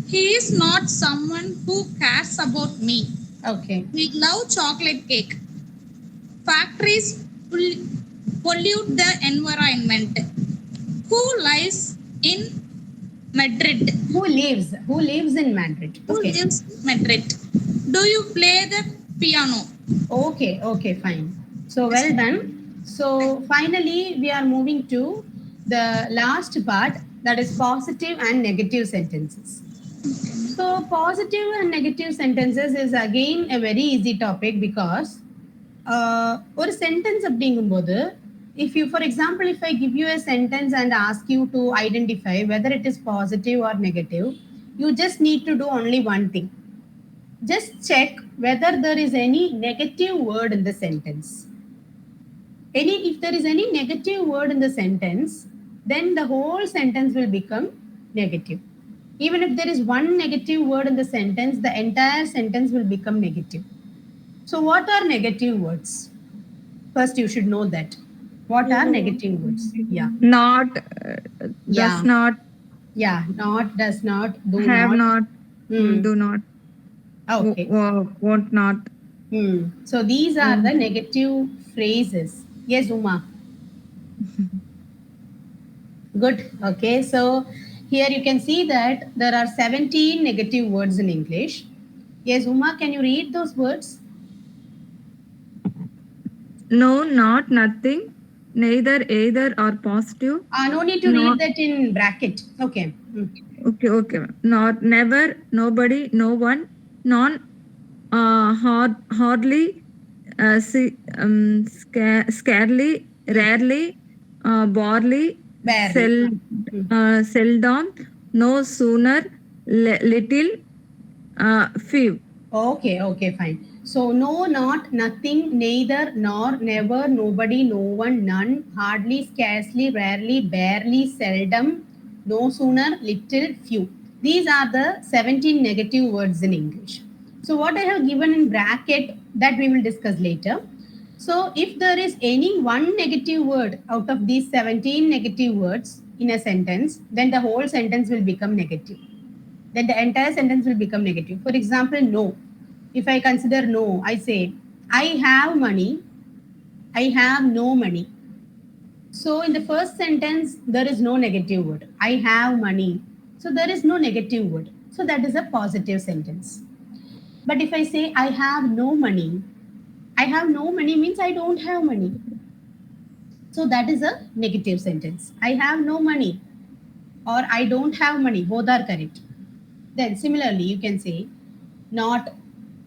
He is not someone who cares about me. Okay. We love chocolate cake. Factories pollute the environment. Who lives in Madrid? Who lives in Madrid? Who lives in Madrid? Do you play the piano? Okay, fine. So well done. So finally, we are moving to the last part, that is positive and negative sentences. So positive and negative sentences is again a very easy topic because ஒரு sentence அப்படிங்கும்போது if you, for example, if I give you a sentence and ask you to identify whether it is positive or negative, you just need to do only one thing. Just check whether there is any negative word in the sentence. If there is any negative word in the sentence, then the whole sentence will become negative. Even if there is one negative word in the sentence, the entire sentence will become negative. So what are negative words? First, you should know that. What are negative words? Yeah. Not, Yeah. does not, Yeah. Not, does not, do have not, Hmm. do not, Okay. won't not. So these are the negative phrases. Yes, Uma. Good. Okay. So here you can see that there are 17 negative words in English. Yes, Uma, can you read those words? No, not, nothing, neither, either, or positive. No need to No. read that in bracket. Okay. Okay, ma'am. Not, never, nobody, no one, none, hardly, scarcely, rarely, barely, Barely. seldom, no sooner, little, few. Okay, fine. So no, not, nothing, neither, nor, never, nobody, no one, none, hardly, scarcely, rarely, barely, seldom, no sooner, little, few. These are the 17 negative words in English. So what I have given in bracket, that we will discuss later. So if there is any one negative word out of these 17 negative words in a sentence, then the whole sentence will become negative. Then the entire sentence will become negative. For example, no. If I consider no, I say, I have money, I have no money. So in the first sentence, there is no negative word. I have money. So there is no negative word. So that is a positive sentence. But if I say, I have no money means I don't have money. So that is a negative sentence. I have no money or I don't have money. Both are correct. Then similarly, you can say, not,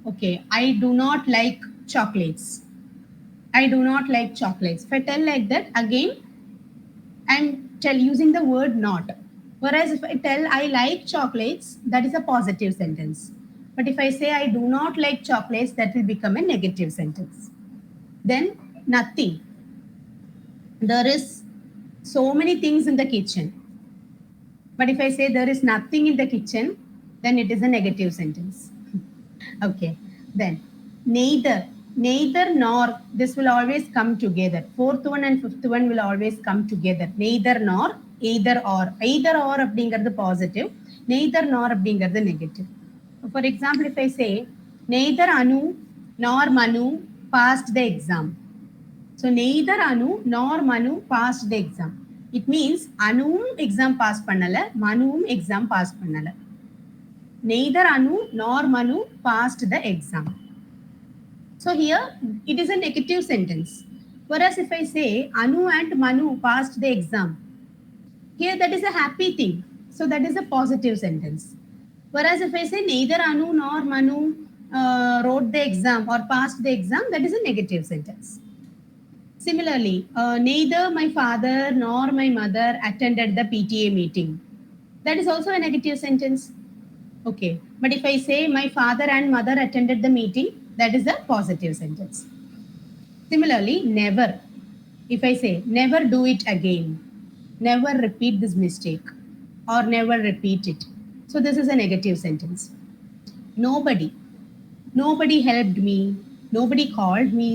okay, I do not like chocolates. I do not like chocolates. If I tell like that, again, I'm using the word not. Whereas if I tell I like chocolates, that is a positive sentence. But if I say I do not like chocolates, that will become a negative sentence. Then nothing. There is so many things in the kitchen. But if I say there is nothing in the kitchen, then it is a negative sentence. Okay. Then neither nor, this will always come together. Fourth one and fifth one will always come together. Neither nor, either or. Either or அப்படிங்கிறது positive, neither nor அப்படிங்கிறது negative. For example, if I say neither Anu nor Manu passed the exam. So neither Anu nor Manu passed the exam. It means Anuum exam pass பண்ணல, Manuum exam pass பண்ணல. Neither Anu nor Manu passed the exam. So here it is a negative sentence. Whereas if I say Anu and Manu passed the exam, here that is a happy thing. So that is a positive sentence. Whereas if I say neither Anu nor Manu wrote the exam or passed the exam, that is a negative sentence. Similarly, neither my father nor my mother attended the PTA meeting. That is also a negative sentence. Okay, but if I say my father and mother attended the meeting, that is a positive sentence. Similarly, never. If I say never do it again, never repeat this mistake, or never repeat it. So this is a negative sentence. Nobody helped me, nobody called me.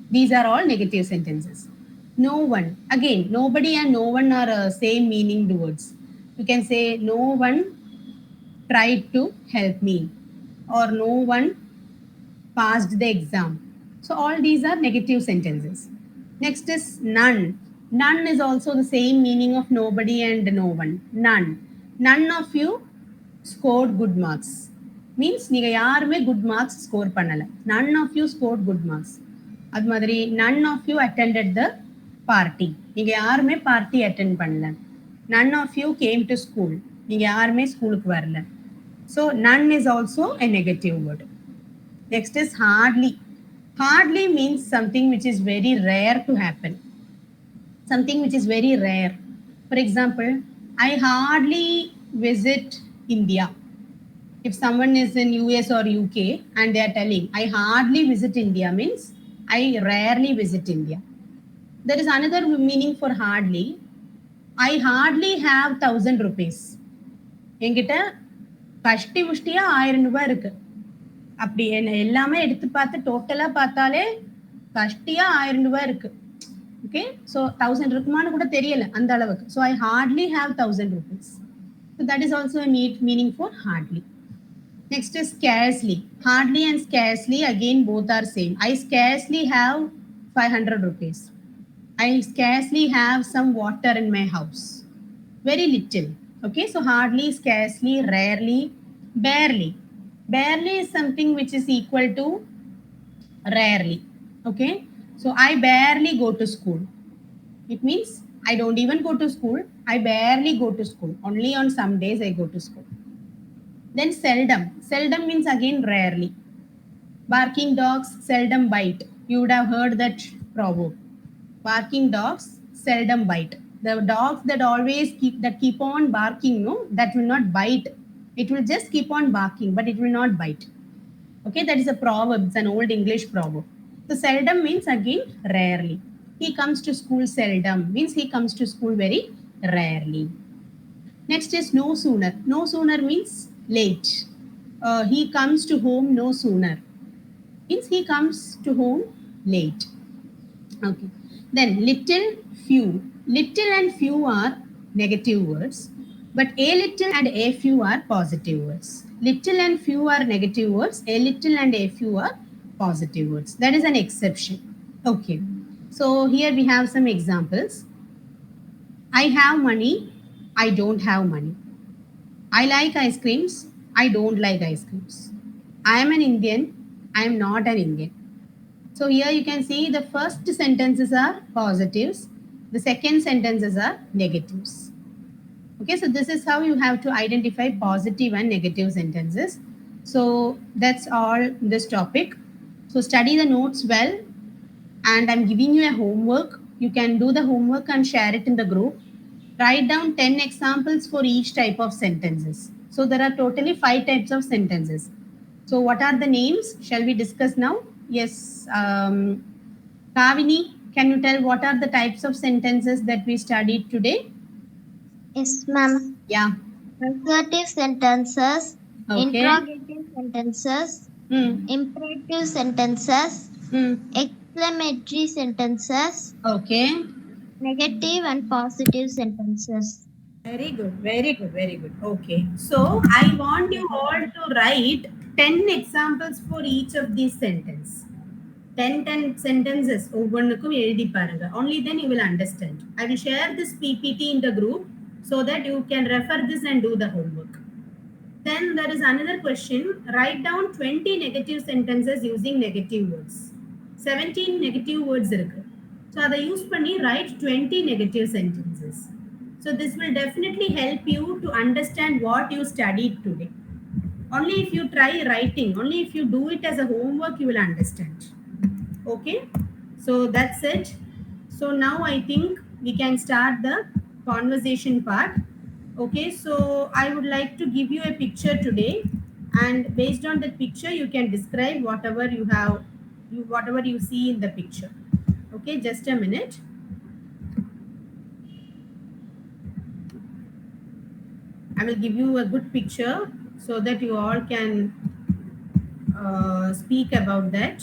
These are all negative sentences. No one. Again, nobody and no one are same meaning words. You can say no one tried to help me, or no one passed the exam. So all these are negative sentences. Next is none. None is also the same meaning of nobody and no one. None. None of you scored good marks. Means நீங்க யாருமே good marks score பண்ணல. None of you scored good marks. அது மாதிரி none of you attended the party. நீங்க யாருமே party attend பண்ணல. None of you came to school. நீங்க யாருமே ஸ்கூலுக்கு வரல. So none is also a negative word. Next is hardly. Hardly means something which is very rare to happen. something which is very rare. For example, I hardly visit India. If someone is in US or UK and they are telling, I hardly visit India, means I rarely visit India. There is another meaning for hardly. I hardly have 1,000 rupees. என்கிட்ட கஷ்டி முஷ்டியா 1000 ரூபாய் இருக்கு. அப்படி என்ன எல்லாமே எடுத்து பார்த்து டோட்டலா பார்த்தாலே கஷ்டியா 1000 ரூபாய் இருக்கு. ஓகே, ஸோ 1000 இருக்குமான்னு கூட தெரியல அந்த அளவுக்கு. So I Hartley have 1000 rupees. So that is also a meaning for hardly. Next is scarcely. Hardly and scarcely again both are same. I scarcely have 500 rupees. I scarcely have some water in my house. Very little. Okay, so hardly, scarcely, rarely, barely. Barely is something which is equal to rarely. Okay, so I barely go to school. It means I don't even go to school. I barely go to school. Only on some days I go to school. Then seldom. Seldom means again rarely. Barking dogs seldom bite. You would have heard that proverb. Barking dogs seldom bite. The dogs that always keep on barking, no, that will not bite. It will just keep on barking, but it will not bite. Okay, that is a proverb. It's an old English proverb. So seldom means again rarely. He comes to school seldom means he comes to school very rarely. Next is no sooner. No sooner means late. He comes to home no sooner means he comes to home late. Okay. Then little, few. Little and few are negative words, but a little and a few are positive words. Little and few are negative words, a little and a few are positive words. That is an exception. Okay. So here we have some examples. I have money, I don't have money. I like ice creams, I don't like ice creams. I am an Indian, I am not an Indian. So here you can see the first sentences are positives, the second sentences are negatives. Okay, so this is how you have to identify positive and negative sentences. So that's all this topic. So study the notes well, and I'm giving you a homework. You can do the homework and share it in the group. Write down 10 examples for each type of sentences. So there are totally 5 types of sentences. So what are the names? Shall we discuss now? Yes. Kavini, can you tell what are the types of sentences that we studied today? Yes, ma'am. Yeah. Assertive sentences, Okay. interrogative sentences, imperative sentences, exclamatory sentences, Okay. negative and positive sentences. Very good, very good, very good. Okay. So I want you all to write 10 examples for each of these sentences. 10 sentences. Only then you will understand. I will share this PPT in the group so that you can refer this and do the homework. Then there is another question. Write down 20 negative sentences using negative words. 17 negative words. So அதை use பண்ணி write 20 negative sentences. So this will definitely help you to understand what you studied today. Only if you try writing, only if you do it as a homework, you will understand. Okay, so that's it. So now I think we can start the conversation part. Okay, so I would like to give you a picture today, and based on that picture you can describe whatever you have, whatever you see in the picture. Okay, just a minute. I will give you a good picture so that you all can speak about that.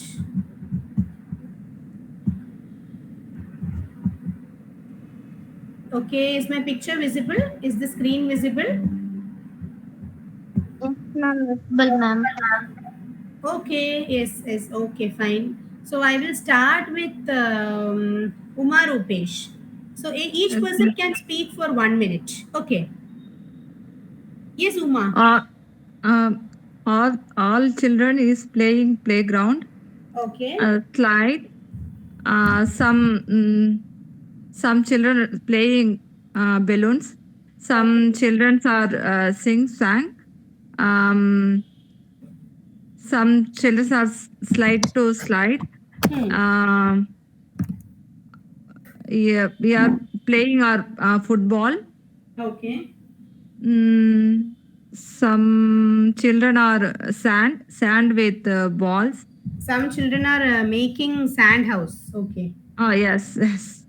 Okay, is my picture visible? Is the screen visible? Yes, ma'am. Visible, ma'am. Okay, yes, okay, fine. So I will start with Uma Rupesh. So each person can speak for 1 minute. Okay. Yes, Uma. All children is playing playground. Okay. Slide. Some children are playing balloons. Some children are sang. Some children are slide. yeah, we are playing our football. Okay. Some children are sand with balls. Some children are making sand house. Okay. Oh, yes, yes.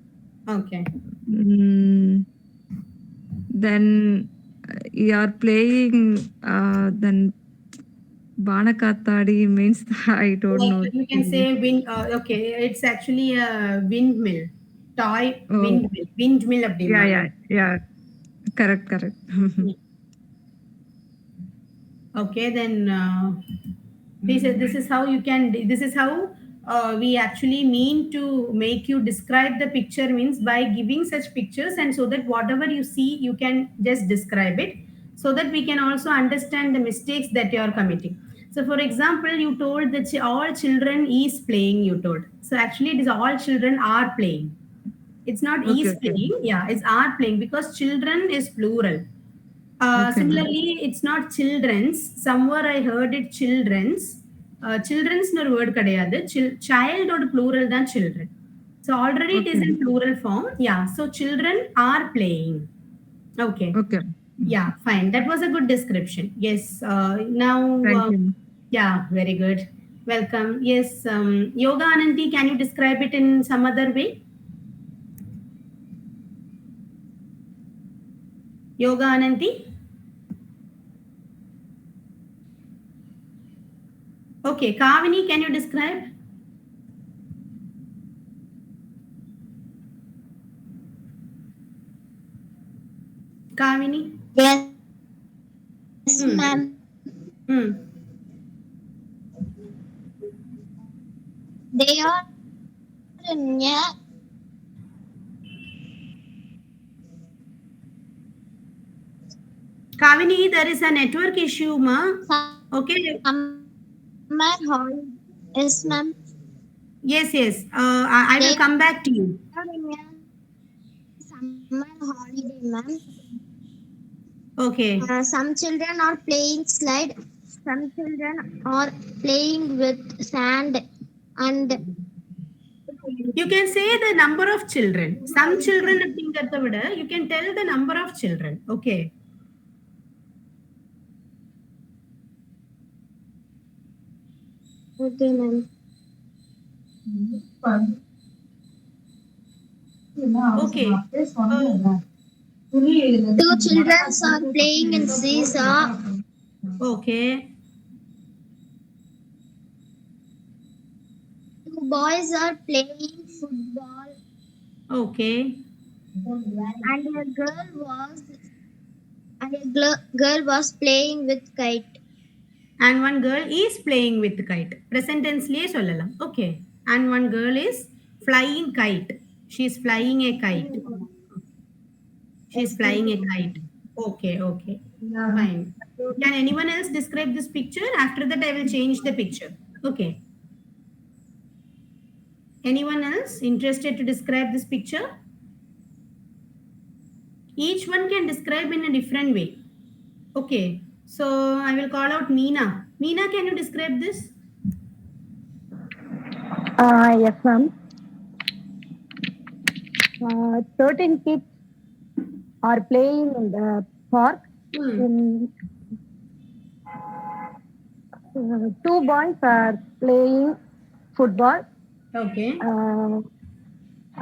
Okay. Mm, then you are playing, then Banakattadi means I don't Like know. you can say wind. Okay, it's actually a windmill, toy Oh, windmill. Windmill yeah, அப்படிம்பாங்க. yeah, yeah. Correct, correct. Okay, then this is how you can. This is how we actually mean to make you describe the picture means by giving such pictures, and so that whatever you see, you can just describe it, so that we can also understand the mistakes that you are committing. So, for example, you told that all children is playing. You told so actually it is all children are playing. It's not Okay, is okay. playing. Yeah, it's are playing because children is plural. Okay, ma'am. Similarly, it's not children's. Somewhere I heard it children's. Children's no word kadayadu. Child or plural than children. So already it is Okay, in plural form. Yeah. So children are playing. Okay. okay. Yeah, fine. That was a good description. Yes. Now, Thank you. yeah, very good. Welcome. Yes. Yoga Ananti, can you describe it in some other way? Yoga Ananti? Okay, Kavini, can you describe? Kavini? Yes, Hmm. ma'am. Hmm. They are in a Kavini, there is a network issue, ma. Okay. summer holiday. Yes, ma'am. Yes, yes. I will They come back to you. are in a summer holiday, ma'am. Okay. Some children are playing slide. Some children are playing with sand, and You can say the number of children. Some children, you can tell the number of children. Okay. okay, ma'am. Okay. Two children are playing in seesaw. Okay. Two boys are playing football, Okay. and girl was playing with kite. And one girl is playing with kite. Present tense liye sollalam. Okay. And one girl is flying kite. She is flying a kite. She is flying a kite. Okay, okay. Fine. Can anyone else describe this picture? After that, I will change the picture. Okay. Anyone else interested to describe this picture? Each one can describe in a different way. Okay. So I will call out Meena. Meena, can you describe this? Yes, ma'am. 13 kids are playing in the park. In, two boys are playing football. Okay.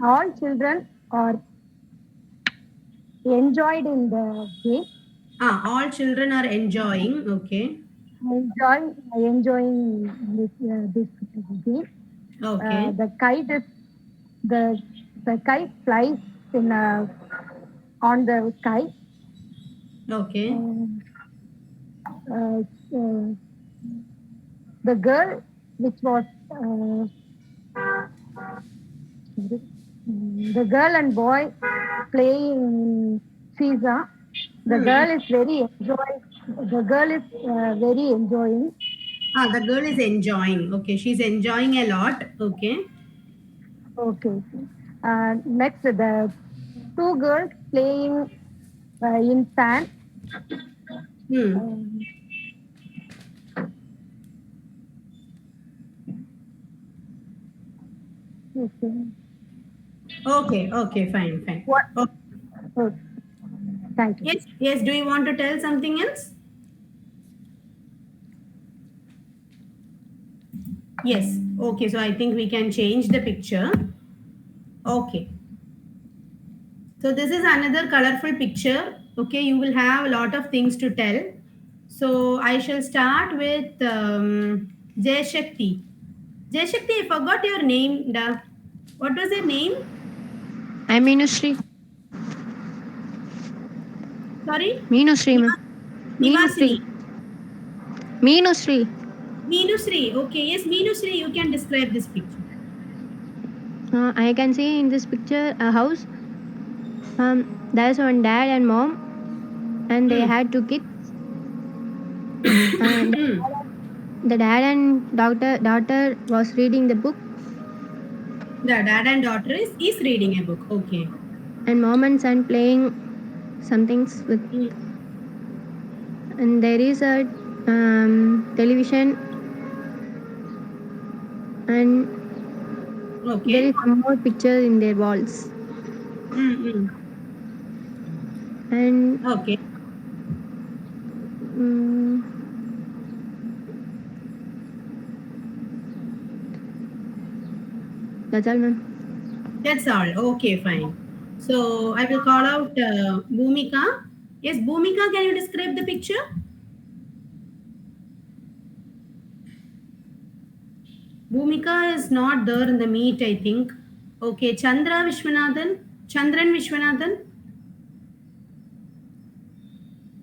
All children are enjoyed in the game. All children are enjoying. Okay. Enjoying this game. Okay. The kite flies in on the sky. Okay. The girl which was the girl and boy playing seesaw. The girl is very enjoying. The girl is very enjoying. The girl is enjoying. Okay. She's enjoying a lot. Okay. Okay. Next, the two girls playing in sand. Okay. Okay, okay, fine, fine. What? Okay. Oh, thank you. Yes, yes. Do you want to tell something else? Yes. Okay, so I think we can change the picture. Okay. So this is another colorful picture. Okay, you will have a lot of things to tell. So I shall start with Jay Shakti. Jay Shakti, I forgot your name. What was your name? I'm Meenusri. Sorry? Meenusri, ma'am. Nivasini. Meenusri. Meenusri. Okay, yes, Meenusri, you can describe this picture. I can see in this picture a house. There's one dad and mom, and they had 2 kids. And the dad and daughter was reading the book, The dad and daughter is reading a book. Okay. and mom and son playing some things with. And there is a television, and there Okay. is some more pictures in their walls. Mm-hmm. And Okay. that's all, ma'am. That's all. Okay, fine. So I will call out Bhumika. Yes, Bhumika, can you describe the picture? Bhumika is not there in the meet, I think. Okay, Chandran Vishwanathan.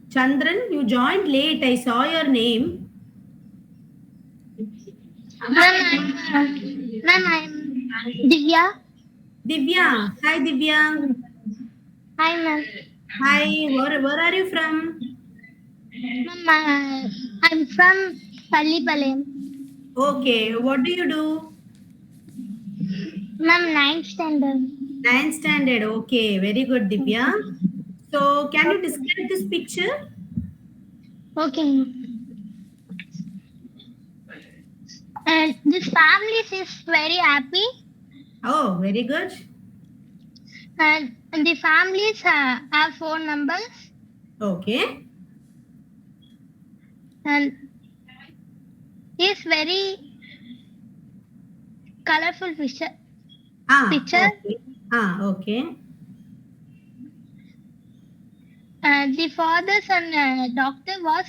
Chandran, you joined late. I saw your name. Ma'am, I'm Divya. Divya. Hi, Divya. Hi, ma'am. Hi, where are you from? Ma'am, I'm from Pallipalayam. Okay, what do you do? Ma'am, 9th standard. 9th standard. Okay, very good, Divya. So, can you describe this picture? Okay. And this family is very happy, Oh, very good. and the families have phone numbers, Okay. and it's very colorful picture. Picture. Okay. Okay. The father and doctor was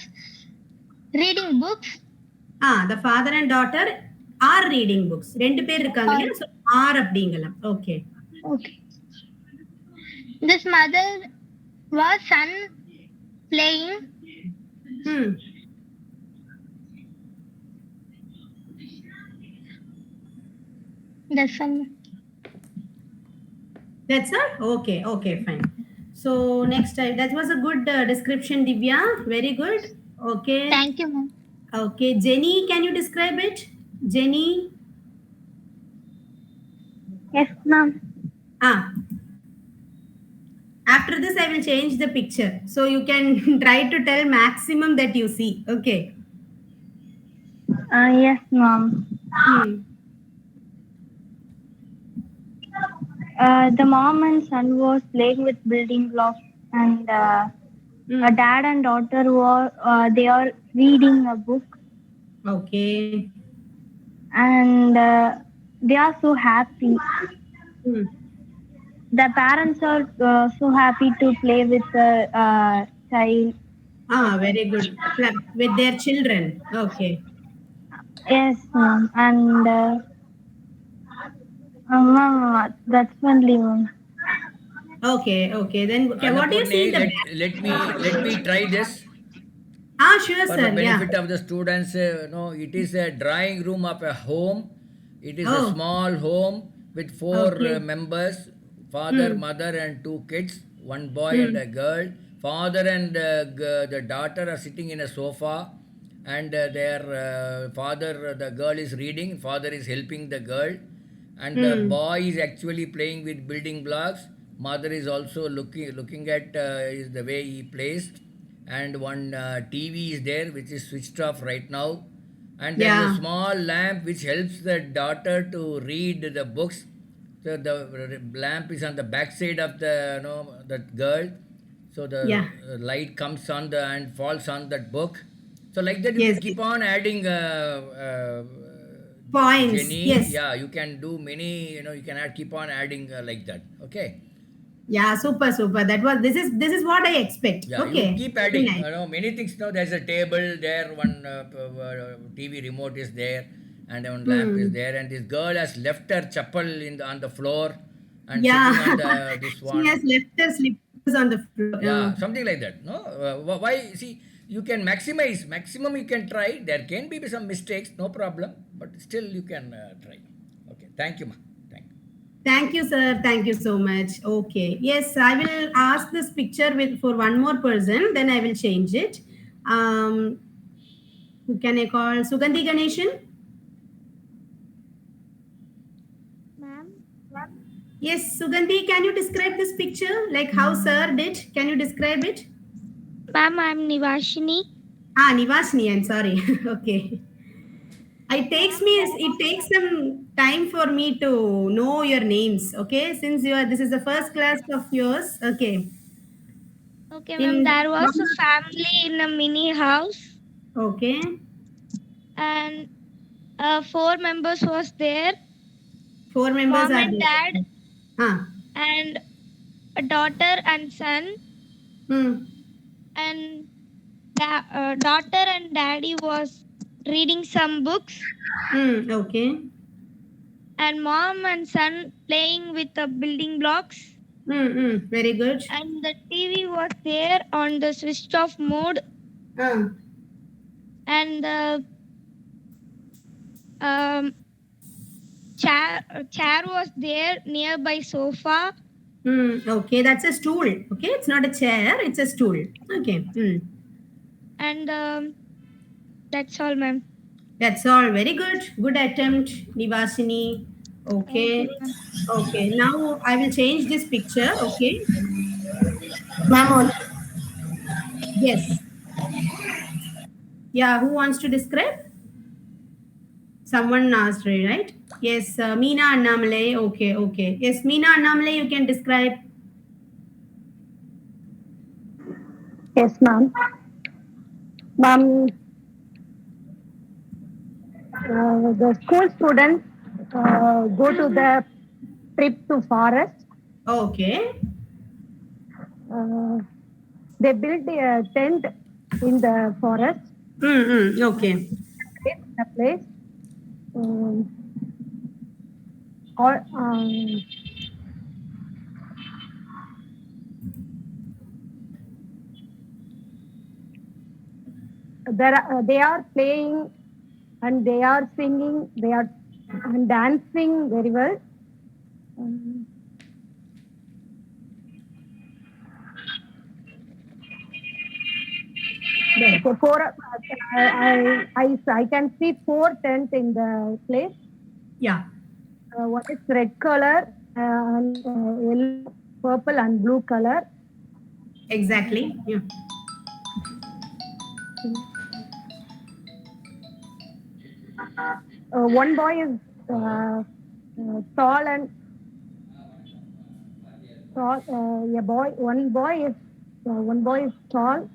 reading books. The father and daughter are reading books. ரெண்டு பேர் இருக்காங்க இல்லையா? So, are அப்படிங்கலாம். Okay. Okay. This mother was son playing. The son. That's all? Okay. Okay, fine. So, next time. That was a good description, Divya. Very good. Okay. Thank you, ma'am. Okay. Jenny, can you describe it? Jenny? Yes, ma'am. After this, I will change the picture. So you can try to tell maximum that you see. Okay. Yes, ma'am. The mom and son was playing with building blocks, and a dad and daughter were they are reading a book. Okay. And they are so happy. The parents are so happy to play with the child. Very good. With their children. Okay. Yes, ma'am. And ma'am, that's only, ma'am. Okay. Okay. Then what do you see? Let me try this. Sure, For sir. the benefit of the students, it is a drawing room of a home. It is a small home with 4 members, father, mother, and 2 kids, 1 boy and a girl. Father and the daughter are sitting in a sofa, and their father, the girl is reading, father is helping the girl, and the boy is actually playing with building blocks. Mother is also looking at is the way he plays. And one TV is there which is switched off right now, and there is a small lamp which helps the daughter to read the books. So the lamp is on the back side of the that girl. So the Yeah. light comes on the and falls on that book. So like that you Yes. can keep on adding Points. Jenny. Yes. Yeah, you can do many. You can keep on adding like that. Okay. Yeah, super, super. This is what I expect. Yeah, Okay. you keep Very adding. nice. Many things. There's a table there. One TV remote is there, and one lamp is there. And this girl has left her chappal on the floor, and Yeah. sitting on this one. She has left her slippers on the floor. Yeah, something like that. No, why? See, you can maximize. Maximum you can try. There can be some mistakes, no problem. But still, you can try. Okay. Thank you, ma. Thank you. Thank you, sir. Thank you so much. Okay. Yes, I will ask this picture for one more person. Then I will change it. Who can I call? Sugandhi Ganeshan? Ma'am. Yes, Sugandhi, can you describe this picture? Like how sir did? Can you describe it? Ma'am, I'm Nivashini. Nivashini, I'm sorry. Okay. It takes some time for me to know your names. Okay, since this is the first class of yours. Okay. Okay, ma'am. There was a family in a mini house, Okay. and 4 members was there. 4 members Mom are and there. dad, and a daughter and son, and daughter and daddy was reading some books, Okay. and mom and son playing with the building blocks, Very good. and the TV was there on the switched off mode, and the chair was there nearby sofa. Okay, that's a stool. Okay, it's not a chair, it's a stool. Okay. And that's all, ma'am. That's all. Very good. Good attempt, Nivasini. Okay. Okay. Now I will change this picture. Okay. Ma'am. Yes. Yeah. Who wants to describe? Someone asked, right? Yes. Meena Annamale. Okay. Okay. Yes, Meena Annamale, you can describe. Yes, ma'am. Ma'am, the school students go to the trip to forest. Okay. They build a tent in the forest. Okay. It's a place. They are playing and they are singing, they are dancing very well. I can see 4 tents in the place. Yeah. One is red color, and yellow, purple, and blue color. Exactly. Yeah. One boy is tall and tall. One boy is tall.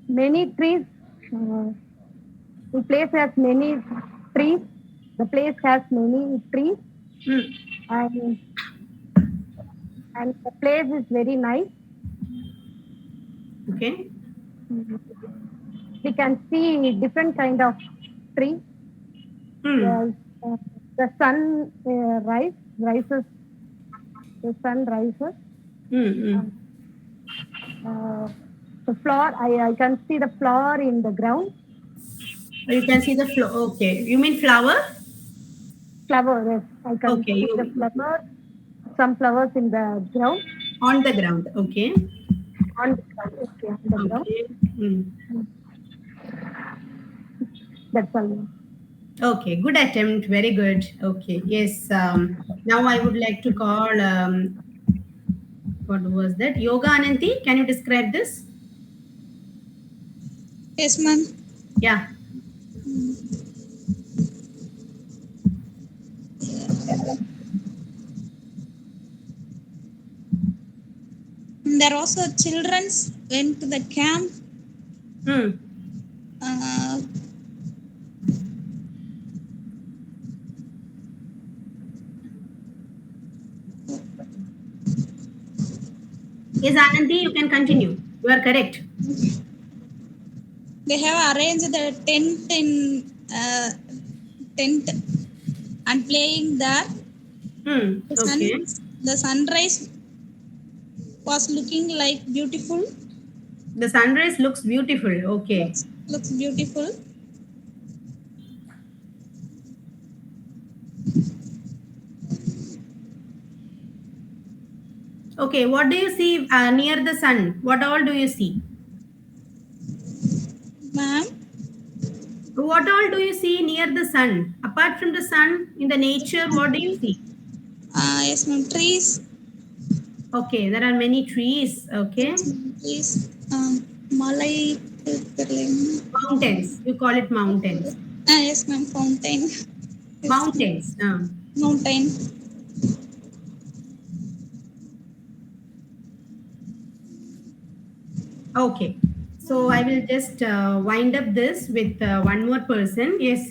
Many trees. The place has many trees. The place has many trees. And the place is very nice. Okay. We can see different kind of trees. The sun rises. The sun rises. The flower, I can see the flower in the ground. You can see the flower. Okay. You mean flower? Flower, yes. I can see the flower. Some flowers in the ground. On the ground. Okay. On the ground. Okay, on the ground. That's all. Okay, good attempt. Very good. Okay. Yes. Now I would like to call. What was that? Yoga Ananti. Can you describe this? Yes, ma'am. Yeah. There also children's went to the camp. Hmm. Uh, Yes, Anandi, you can continue. You are correct. they have arranged the tent and playing there. Hmm. Okay. The sunrise was looking like beautiful. The sunrise looks beautiful. Okay. Looks beautiful. Okay. What do you see near the sun? What all do you see? Ma'am, What all do you see near the sun? Apart from the sun, in the nature, what do you see? yes, ma'am. Trees. Okay, there are many trees. Okay. Trees. Malay. Mountains. You call it mountains. Yes, ma'am. Fountain. Mountains. Mountain. Okay. So I will just wind up this with one more person. Yes,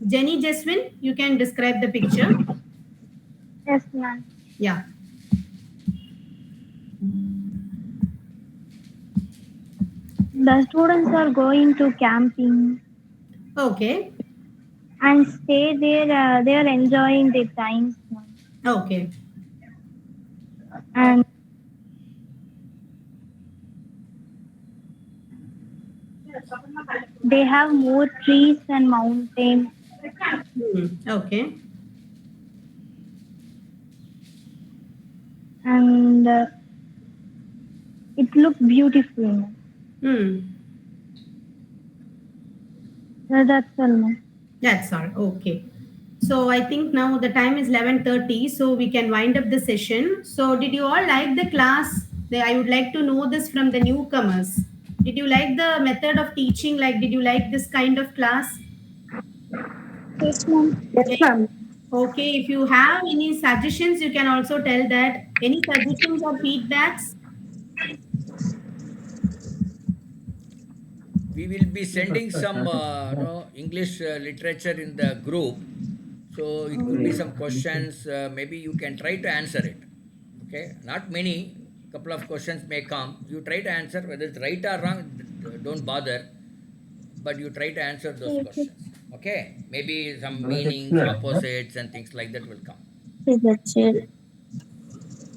Jenny Jeswin, you can describe the picture. Yes, ma'am. Yeah. The students are going to camping Okay. and stay there. They are enjoying their time. Okay. And they have more trees and mountains. Okay. And it looks beautiful. That's all, ma'am. That's all. Okay. So I think now the time is 11:30, so we can wind up the session. So did you all like the class? I would like to know this from the newcomers. Did you like the method of teaching? Like, did you like this kind of class? Yes, ma'am. Yes, ma'am. Okay, if you have any suggestions, you can also tell that. Any suggestions or feedbacks? We will be sending some English literature in the group. So it could be some questions. Maybe you can try to answer it. Okay, not many. Couple of questions may come. You try to answer whether it's right or wrong. Don't bother. But you try to answer those questions. Okay, maybe some meanings, opposites, and things like that will come. That's it.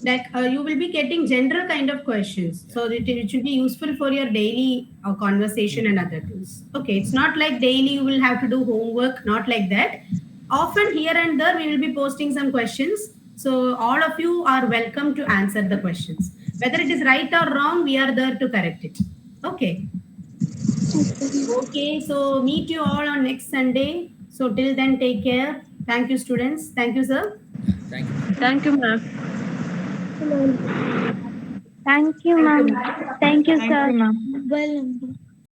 Like you will be getting general kind of questions, so it should be useful for your daily conversation and other things. Okay, it's not like daily you will have to do homework, not like that. Often here and there we will be posting some questions, so all of you are welcome to answer the questions. Whether it is right or wrong, we are there to correct it. Okay. Okay, so meet you all on next Sunday. So till then, take care. Thank you, students. Thank you, sir. Thank you. Thank you, ma'am. Thank you, ma'am. Thank you, Thank sir. you, ma'am. Well,